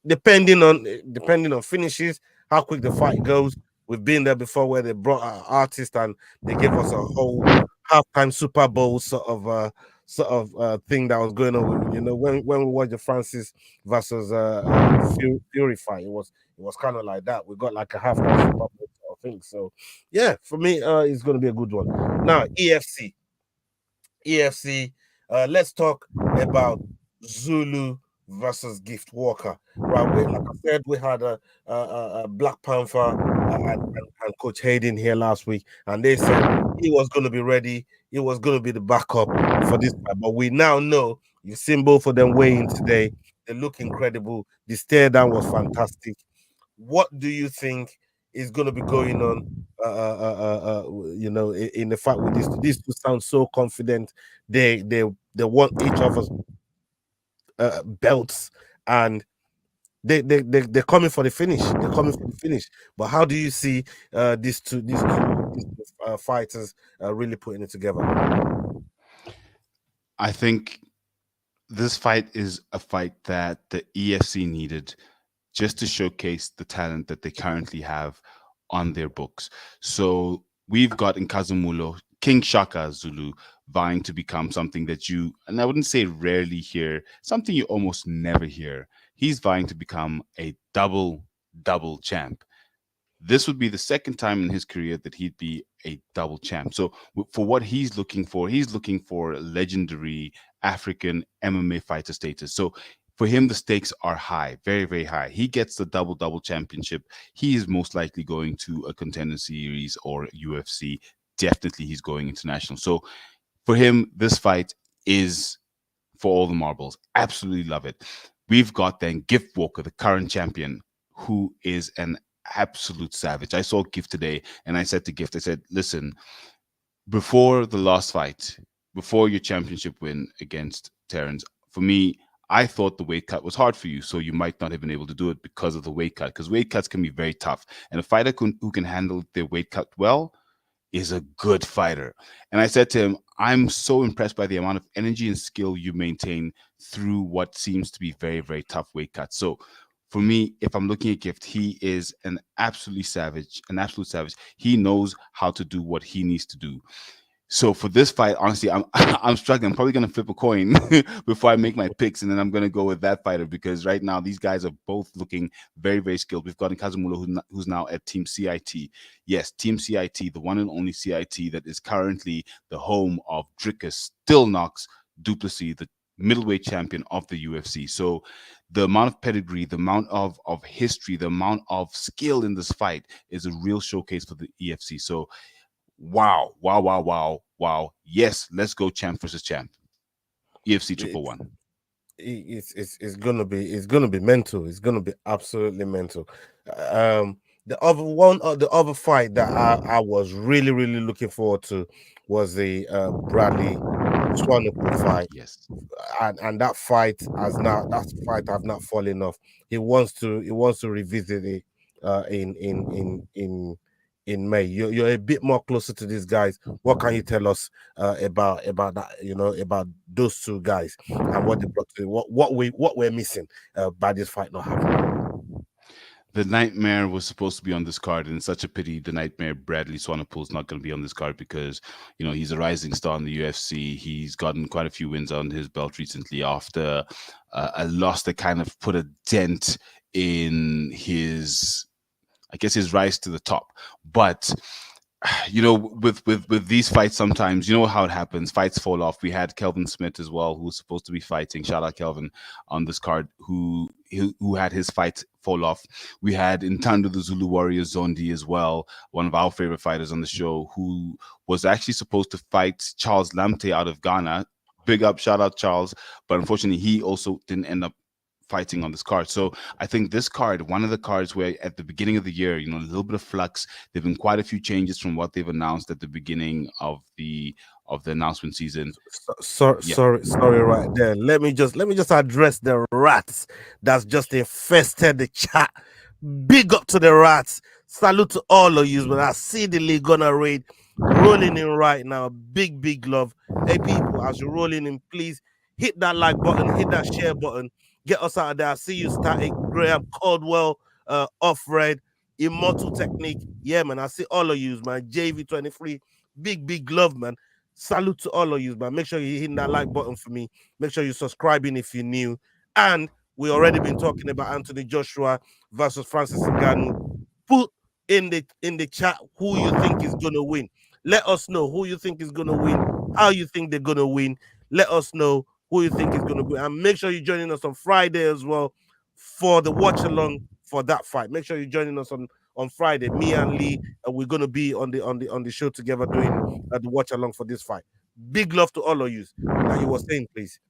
depending on finishes, how quick the fight goes. We've been there before where they brought an artist and they gave us a whole halftime Super Bowl sort of thing that was going on. You know, when we watched the Francis versus Fury fight, it was kind of like that. We got like a halftime Super Bowl sort of thing. So yeah, for me, it's going to be a good one. Now EFC, let's talk about Zulu versus Gift Walker. Right, like I said, we had a Black Panther and Coach Hayden here last week, and they said he was going to be ready. He was going to be the backup for this fight. But we now know you've seen both of them weigh in today. They look incredible. The stare down was fantastic. What do you think is going to be going on? You know, in the fight with these two sound so confident. They want each other's belts, and they're coming for the finish. They're coming for the finish. But how do you see these two fighters really putting it together? I think this fight is a fight that the EFC needed just to showcase the talent that they currently have on their books. So we've got Nkazumulo, King Shaka Zulu, vying to become something that you, and I wouldn't say rarely hear, something you almost never hear. He's vying to become a double champ. This would be the second time in his career that he'd be a double champ. So for what he's looking for legendary African MMA fighter status. So for him, the stakes are high, very, very high. He gets the double championship. He is most likely going to a contender series or UFC. Definitely he's going international. So for him, this fight is for all the marbles. Absolutely love it. We've got then Gift Walker, the current champion, who is an absolute savage. I saw Gift today and I said to Gift, I said, listen, before the last fight, before your championship win against Terrence, for me, I thought the weight cut was hard for you, so you might not have been able to do it because of the weight cut, because weight cuts can be very tough. And a fighter who can handle their weight cut well is a good fighter. And I said to him, I'm so impressed by the amount of energy and skill you maintain through what seems to be very, very tough weight cuts. So for me, if I'm looking at Gift, he is an absolute savage. He knows how to do what he needs to do. So for this fight, honestly, I'm struggling. I'm probably going to flip a coin before I make my picks, and then I'm going to go with that fighter because right now these guys are both looking very, very skilled. We've got Nkazumulo, who's now at Team CIT. Yes, Team CIT, the one and only CIT that is currently the home of Dricus, still knocks Duplessis, the middleweight champion of the UFC. So the amount of pedigree, the amount of history, the amount of skill in this fight is a real showcase for the EFC. So wow. Yes, let's go champ versus champ. EFC 111. It's gonna be mental. It's gonna be absolutely mental. The other fight that I was really looking forward to was the Bradley Swanepoel fight. Yes, and that fight has not fallen off. He wants to revisit it in May. You're a bit more closer to these guys. What can you tell us about that? You know, about those two guys and what they brought to what we're missing by this fight not happening. The Nightmare was supposed to be on this card, and it's such a pity the Nightmare Bradley Swanepoel is not going to be on this card because, you know, he's a rising star in the UFC. He's gotten quite a few wins on his belt recently after a loss that kind of put a dent in his, I guess, his rise to the top. But you know, with these fights, sometimes you know how it happens. Fights fall off. We had Kelvin Smith as well, who was supposed to be fighting. Shout out Kelvin on this card, who had his fight fall off. We had Ntando the Zulu Warrior Zondi as well, one of our favorite fighters on the show, who was actually supposed to fight Charles Lamte out of Ghana. Big up, shout out Charles, but unfortunately he also didn't end up fighting on this card. So I think this card, one of the cards where at the beginning of the year, a little bit of flux. There've been quite a few changes from what they've announced at the beginning of the announcement season. Sorry, right there. Let me just address the rats that's just infested the chat. Big up to the rats. Salute to all of you, but I see the league gonna raid rolling in right now. Big love. Hey people, as you're rolling in, please hit that like button, hit that share button. Get us out of there. I see you, Static, Graham, Caldwell, Off Red, Immortal Technique. Yeah, man. I see all of you, man. JV23. Big love, man. Salute to all of you, man. Make sure you hit that like button for me. Make sure you're subscribing if you're new. And we already been talking about Anthony Joshua versus Francis Ngannou. Put in the chat who you think is gonna win. Let us know who you think is gonna win, how you think they're gonna win. Let us know who you think is gonna win. And make sure you're joining us on Friday as well for the watch along for that fight. Make sure you're joining us on Friday. Me and Lee, we're gonna be on the show together doing the watch along for this fight. Big love to all of you. Like you were saying, please.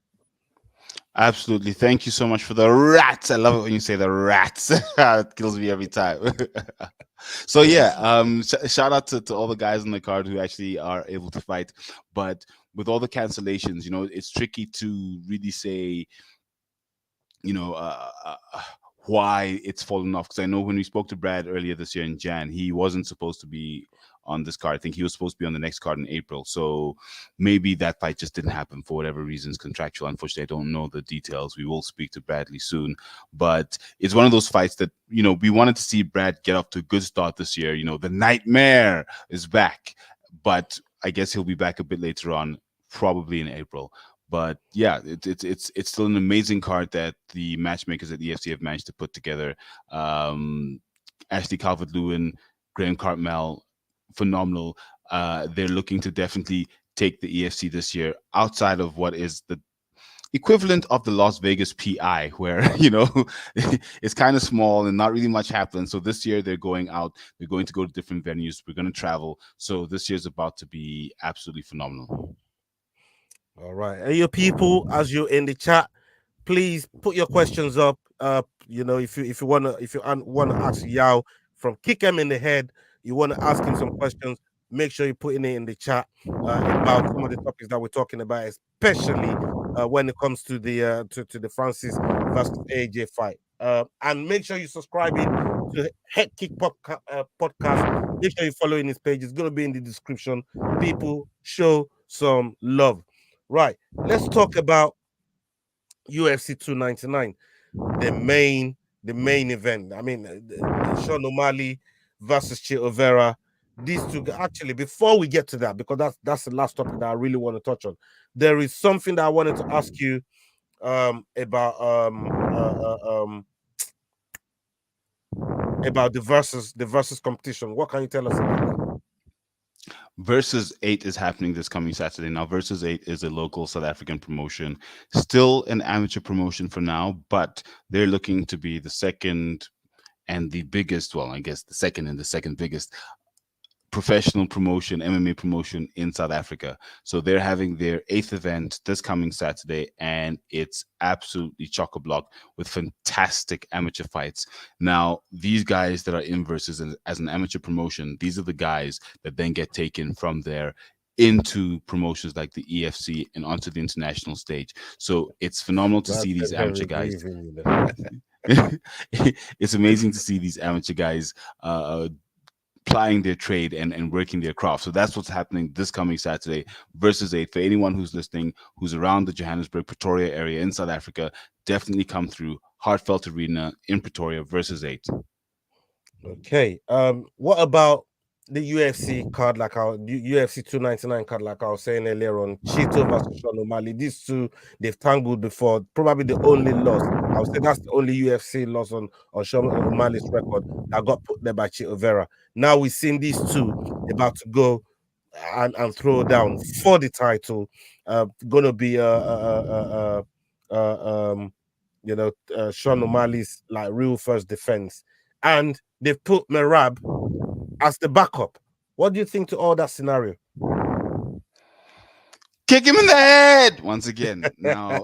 Absolutely. Thank you so much for the rats. I love it when you say the rats. It kills me every time. So yeah, shout out to all the guys on the card who actually are able to fight. But with all the cancellations, it's tricky to really say, why it's fallen off. Because I know when we spoke to Brad earlier this year in Jan, he wasn't supposed to be on this card. I think he was supposed to be on the next card in April. So maybe that fight just didn't happen for whatever reasons, contractual. Unfortunately, I don't know the details. We will speak to Bradley soon. But it's one of those fights that, we wanted to see Brad get off to a good start this year. The nightmare is back. But I guess he'll be back a bit later on, probably in April. But yeah, it's still an amazing card that the matchmakers at the EFC have managed to put together. Ashley Calvert-Lewin, Graham Cartmel, phenomenal. They're looking to definitely take the EFC this year outside of what is the equivalent of the Las Vegas PI, where it's kind of small and not really much happens. So this year they're going out. They're going to go to different venues. We're going to travel. So this year's about to be absolutely phenomenal. All right. Hey, your people, as you're in the chat, please put your questions up. If you wanna ask Yao from Kick Him in the Head, you want to ask him some questions, make sure you're putting it in the chat about some of the topics that we're talking about, especially when it comes to the to the Francis versus AJ fight. And make sure you're subscribing to Head Kick podcast. Make sure you're following his page. It's going to be in the description. People, show some love. Right, let's talk about UFC 299, the main event. I mean, Sean O'Malley versus Chito Vera. These two, actually, before we get to that, because that's the last topic that I really want to touch on. There is something that I wanted to ask you about the versus competition. What can you tell us about that? Versus 8 is happening this coming Saturday. Now, Versus 8 is a local South African promotion, still an amateur promotion for now, but they're looking to be the second and the biggest, well, I guess the second and the second biggest professional promotion, MMA promotion in South Africa. So they're having their 8th event this coming Saturday, and it's absolutely chock-a-block with fantastic amateur fights. Now, these guys that are in Versus as an amateur promotion, these are the guys that then get taken from there into promotions like the EFC and onto the international stage. So it's phenomenal to see these amateur guys. It's amazing to see these amateur guys plying their trade and working their craft. So that's what's happening this coming Saturday, Versus 8. For anyone who's listening, who's around the Johannesburg, Pretoria area in South Africa, definitely come through Heartfelt Arena in Pretoria, Versus 8. Okay. What about the UFC card, like our UFC 299 card, like I was saying earlier on, Chito versus Sean O'Malley? These two, they've tangled before. Probably the only loss. I would say that's the only UFC loss on Sean O'Malley's record that got put there by Chito Vera. Now we've seen these two about to go and throw down for the title. Gonna be Sean O'Malley's like real first defense, and they've put Merab as the backup. What do you think to all that scenario? Kick him in the head once again. Now,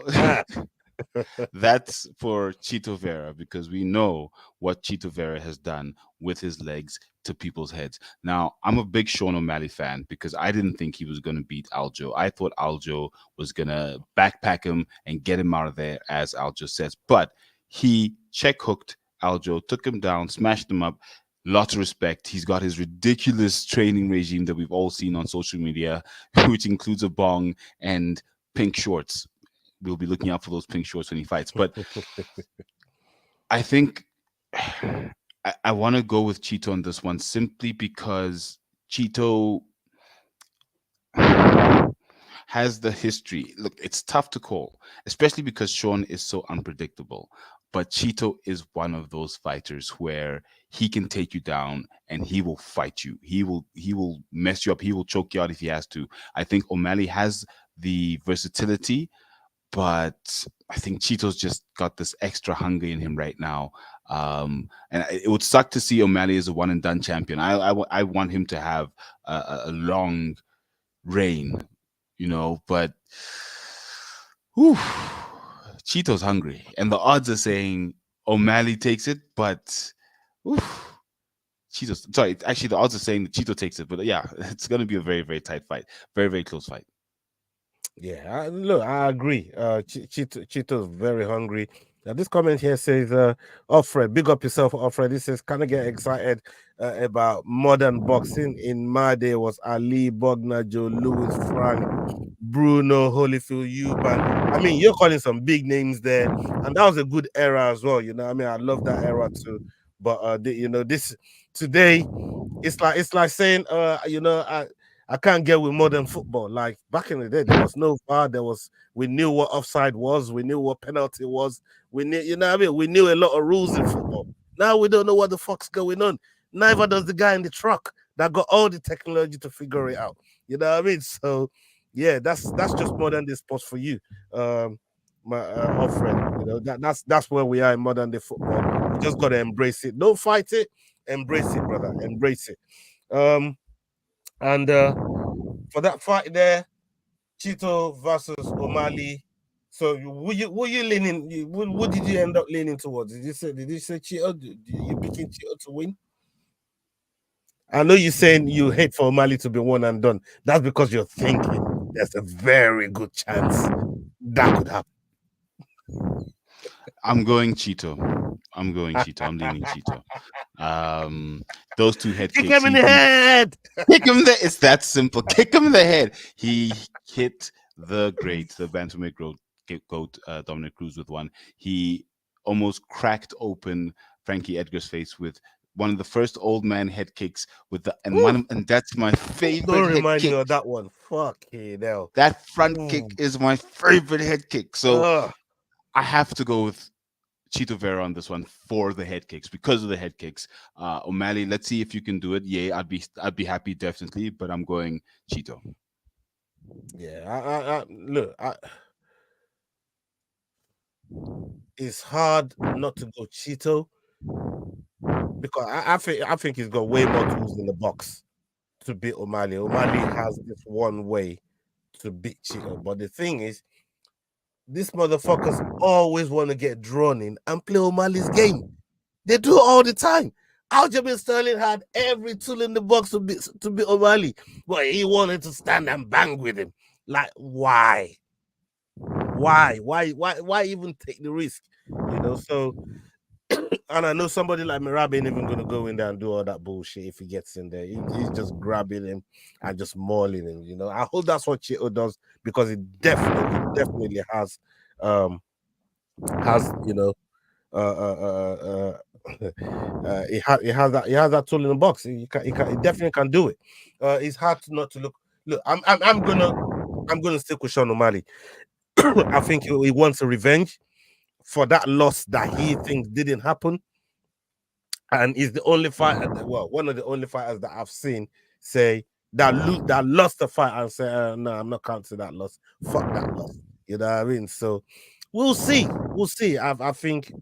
That's for Chito Vera, because we know what Chito Vera has done with his legs to people's heads. Now, I'm a big Sean O'Malley fan because I didn't think he was going to beat Aljo. I thought Aljo was going to backpack him and get him out of there, as Aljo says. But he check hooked Aljo, took him down, smashed him up. Lots of respect. He's got his ridiculous training regime that we've all seen on social media, which includes a bong and pink shorts. We'll be looking out for those pink shorts when he fights. But I think I want to go with Chito on this one simply because Chito has the history. Look, it's tough to call, especially because Sean is so unpredictable. But Chito is one of those fighters where he can take you down and he will fight you. He will mess you up. He will choke you out if he has to. I think O'Malley has the versatility, but I think Chito's just got this extra hunger in him right now. And it would suck to see O'Malley as a one and done champion. I want him to have a long reign, but whew, Chito's hungry. And the odds are saying O'Malley takes it, but whew, actually the odds are saying that Chito takes it. But yeah, it's going to be a very, very tight fight. Very, very close fight. Yeah, look, I agree. Chito's very hungry. Now, this comment here says, Alfred, big up yourself, Alfred. This says, kind of get excited about modern boxing. In my day was Ali, Bogner, Joe Louis, Frank, Bruno, Holyfield, Eubank. I mean, you're calling some big names there. And that was a good era as well. I mean, I love that era too. But, this today, it's like saying, I can't get with modern football. Like back in the day, there was no VAR. We knew what offside was. We knew what penalty was. We knew, what I mean? We knew a lot of rules in football. Now we don't know what the fuck's going on. Neither does the guy in the truck that got all the technology to figure it out. You know what I mean? So, yeah, that's just modern day sports for you, my old friend. That's where we are in modern day football. You just gotta embrace it. Don't fight it. Embrace it, brother. Embrace it. And for that fight there, Chito versus O'Malley. So were you leaning? What did you end up leaning towards? Did you say Chito? You picking Chito to win? I know you're saying you hate for O'Malley to be one and done. That's because you're thinking there's a very good chance that could happen. I'm going Chito. I'm leaning Chito. Those two head kicks. Kick him in the head. Kick him there. It's that simple. Kick him in the head. He hit the bantamweight goat, Dominic Cruz with one. He almost cracked open Frankie Edgar's face with one of the first old man head kicks and that's my favorite. Don't remind me of that one. Fuck hell. That front kick is my favorite head kick. So I have to go with Chito Vera on this one for the head kicks, because of the head kicks. O'Malley, let's see if you can do it. Yeah, I'd be happy, definitely, but I'm going Chito. Yeah, it's hard not to go Chito because I think he's got way more tools in the box to beat O'Malley. O'Malley has this one way to beat Chito, but the thing is, these motherfuckers always want to get drawn in and play O'Malley's game. They do it all the time. Aljamain Sterling had every tool in the box to beat O'Malley, but he wanted to stand and bang with him. Like, why? Why even take the risk? So and I know somebody like Merab ain't even gonna go in there and do all that bullshit if he gets in there. He's just grabbing him and just mauling him. I hope that's what Chito does, because he definitely has he has that tool in the box. He definitely can do it. It's hard not to look. I'm gonna stick with Sean O'Malley. I think he wants a revenge for that loss that he thinks didn't happen, and is the only fighter, one of the only fighters that I've seen say that lost the fight and say, no, I'm not counting that loss. Fuck that loss. You know what I mean? So we'll see. I think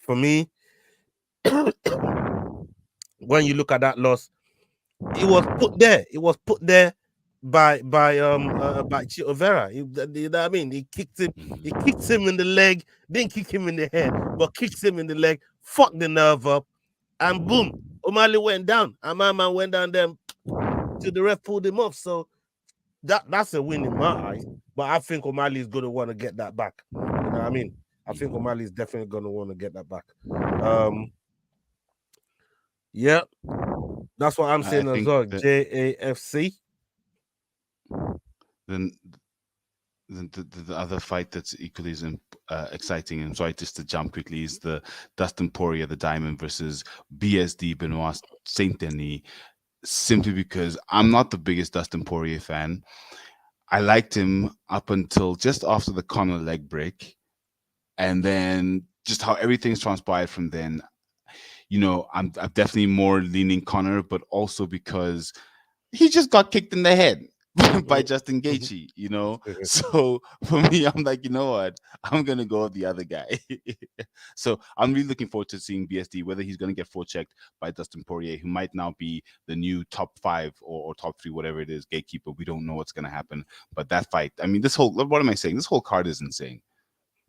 for me, when you look at that loss, it was put there by Chito Vera. You know what I mean? He kicked him. He kicked him in the leg. Didn't kick him in the head, but kicked him in the leg. Fucked the nerve up, and boom, O'Malley went down. And my man went down there till the ref pulled him off. So that's a win in my eyes. But I think O'Malley is going to want to get that back. You know what I mean? I think O'Malley is definitely going to want to get that back. Yeah, that's what I'm saying as well. JAFC. Then the other fight that's equally as exciting, and sorry just to jump quickly, is the Dustin Poirier, the Diamond, versus BSD Benoit Saint Denis. Simply because I'm not the biggest Dustin Poirier fan. I liked him up until just after the Conor leg break, and then just how everything's transpired from then. You know, I'm definitely more leaning Conor, but also because he just got kicked in the head by Justin Gaethje, you know. So for me, I'm like, you know what? I'm gonna go with the other guy. So I'm really looking forward to seeing BSD, whether he's gonna get forechecked by Dustin Poirier, who might now be the new top 5 or top 3, whatever it is, gatekeeper. We don't know what's gonna happen. But that fight, I mean, what am I saying? This whole card is insane.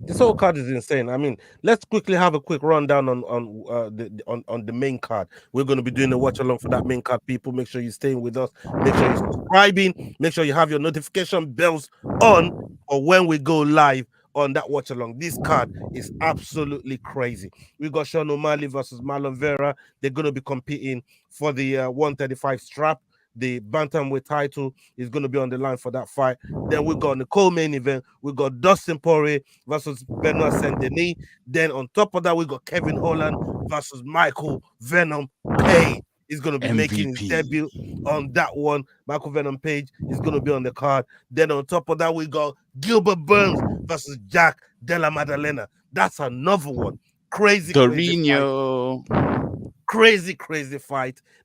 This whole card is insane. I mean, let's quickly have a quick rundown on the main card. We're going to be doing a watch along for that main card. People, make sure you're staying with us. Make sure you're subscribing. Make sure you have your notification bells on, or when we go live on that watch along. This card is absolutely crazy. We got Sean O'Malley versus Marlon Vera. They're going to be competing for the 135 strap. The bantamweight title is going to be on the line for that fight. Then we got the co-main event. We got Dustin Poirier versus Benoit Saint Denis. Then on top of that, we got Kevin Holland versus Michael Venom Page. He's going to be MVP. making his debut on that one. Michael Venom Page is going to be on the card. Then on top of that, we got Gilbert Burns versus Jack Della Maddalena. That's another one. Crazy fight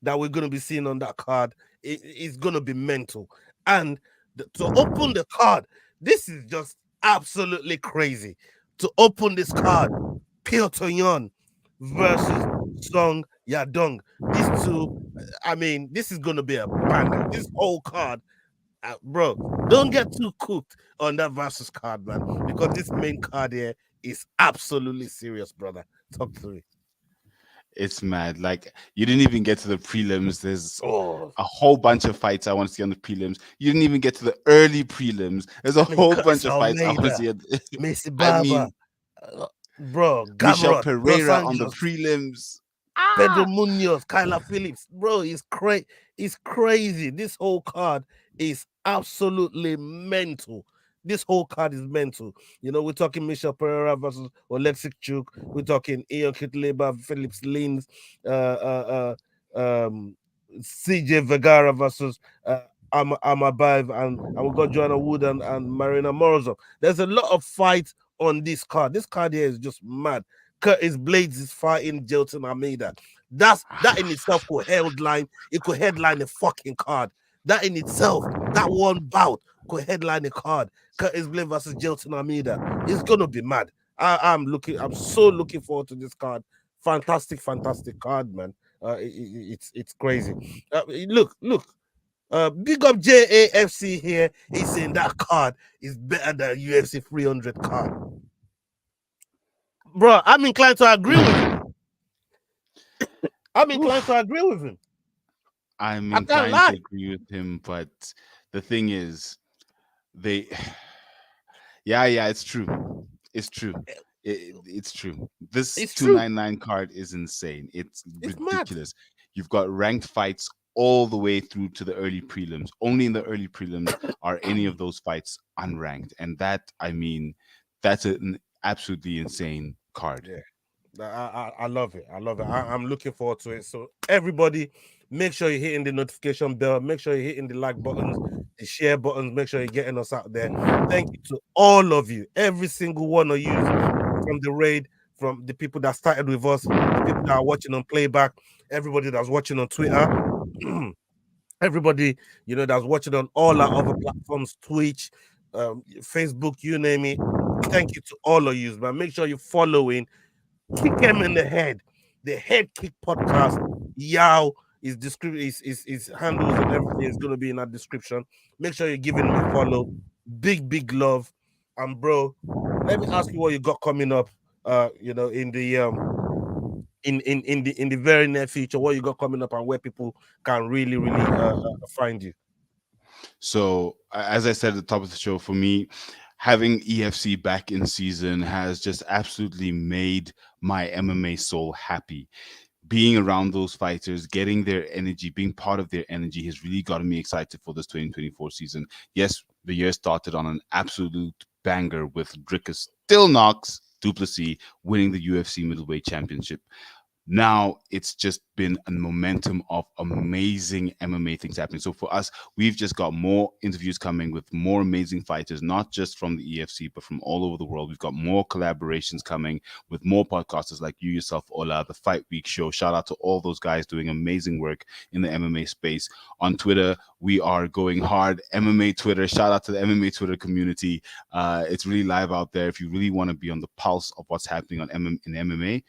that we're going to be seeing on that card. It's going to be mental. And to open the card, this is just absolutely crazy. To open this card, Piotr Yan versus Song Yadong. These two, I mean, this is going to be a banger. This whole card, bro, don't get too cooked on that versus card, man, because this main card here is absolutely serious, brother. Talk to me. It's mad. Like, you didn't even get to the prelims. There's a whole bunch of fights I want to see on the prelims. You didn't even get to the early prelims. There's a whole bunch of fights I want to see. Macy Barber, bro, Michel Pereira on the prelims. Pedro Munoz, Kyla Phillips, bro, it's crazy. This whole card is absolutely mental. This whole card is mental. You know, we're talking Michel Pereira versus Oleksiy Chuk. We're talking Ion Kitleba, Phillips Lins, CJ Vergara versus Amabayev, and we got Joanna Wood and Marina Morozov. There's a lot of fights on this card. This card here is just mad. Curtis Blades is fighting Jelton Almeida. That in itself could headline. It could headline a fucking card. That in itself, that one bout could headline a card. Curtis Blades versus Jelton Almeida. It's gonna be mad. I'm so looking forward to this card. Fantastic card, man. It's crazy. Look. Big up JAFC here. He's saying that card is better than UFC 300 card. Bro, I'm inclined to agree with him. I'm inclined to agree with him. I'm inclined to agree with him, but the thing is, it's true. It's true. It's true. This 299 card is insane. It's ridiculous. Mad. You've got ranked fights all the way through to the early prelims. Only in the early prelims are any of those fights unranked, and that, I mean, that's an absolutely insane card. Yeah, I love it. I'm looking forward to it. So everybody, make sure you're hitting the notification bell. Make sure you're hitting the like buttons, the share buttons. Make sure you're getting us out there. Thank you to all of you, every single one of you, from the raid, from the people that started with us, the people that are watching on playback, everybody that's watching on Twitter, everybody, you know, that's watching on all our other platforms, Twitch, Facebook, you name it. Thank you to all of you, man. Make sure you're following Kick Him in the Head, the Head Kick Podcast. Yow, his handles and everything is going to be in that description. Make sure you're giving him a follow. Big love. And bro, let me ask you what you got coming up. In the very near future, what you got coming up and where people can really find you. So, as I said at the top of the show, for me, having EFC back in season has just absolutely made my MMA soul happy. Being around those fighters, getting their energy, being part of their energy has really gotten me excited for this 2024 season. Yes, the year started on an absolute banger with Dricus still knocks Duplessis winning the UFC middleweight championship. Now it's just been a momentum of amazing MMA things happening. So for us, we've just got more interviews coming with more amazing fighters, not just from the EFC, but from all over the world. We've got more collaborations coming with more podcasters like you yourself, Ola, the Fight Week Show. Shout out to all those guys doing amazing work in the MMA space. On Twitter, we are going hard. MMA Twitter, shout out to the MMA Twitter community. It's really live out there. If you really want to be on the pulse of what's happening on in MMA,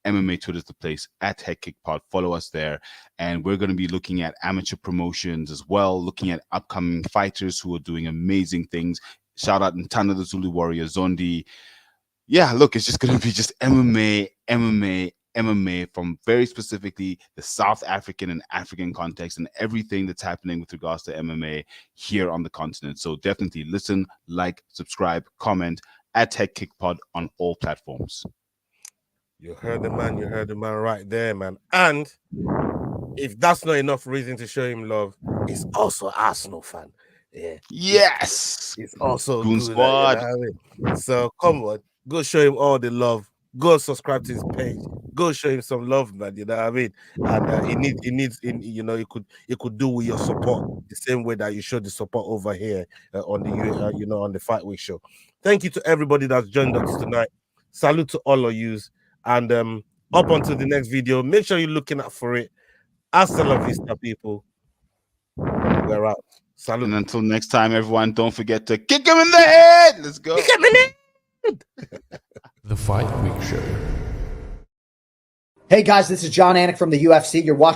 MMA Twitter is the place, at HeadKickPod. Follow us there. And we're going to be looking at amateur promotions as well, looking at upcoming fighters who are doing amazing things. Shout out Ntana the Zulu Warrior, Zondi. Yeah, look, it's just going to be just MMA from very specifically the South African and African context and everything that's happening with regards to MMA here on the continent. So definitely listen, like, subscribe, comment at HeadKickPod on all platforms. You heard the man right there, man. And if that's not enough reason to show him love, he's also an Arsenal fan. Yeah. Yes. He's also Goon good. Squad. So come on, go show him all the love. Go subscribe to his page. Go show him some love, man. You know what I mean? And you could do with your support the same way that you showed the support over here on the on the Fight Week show. Thank you to everybody that's joined us tonight. Salute to all of yous. And up until the next video, make sure you're looking out for it. Hasta la vista, people. We're out. Salute. And until next time, everyone, don't forget to kick him in the head. Let's go. Kick him in the head. The Fight Week Show. Hey guys, this is John Anik from the UFC. You're watching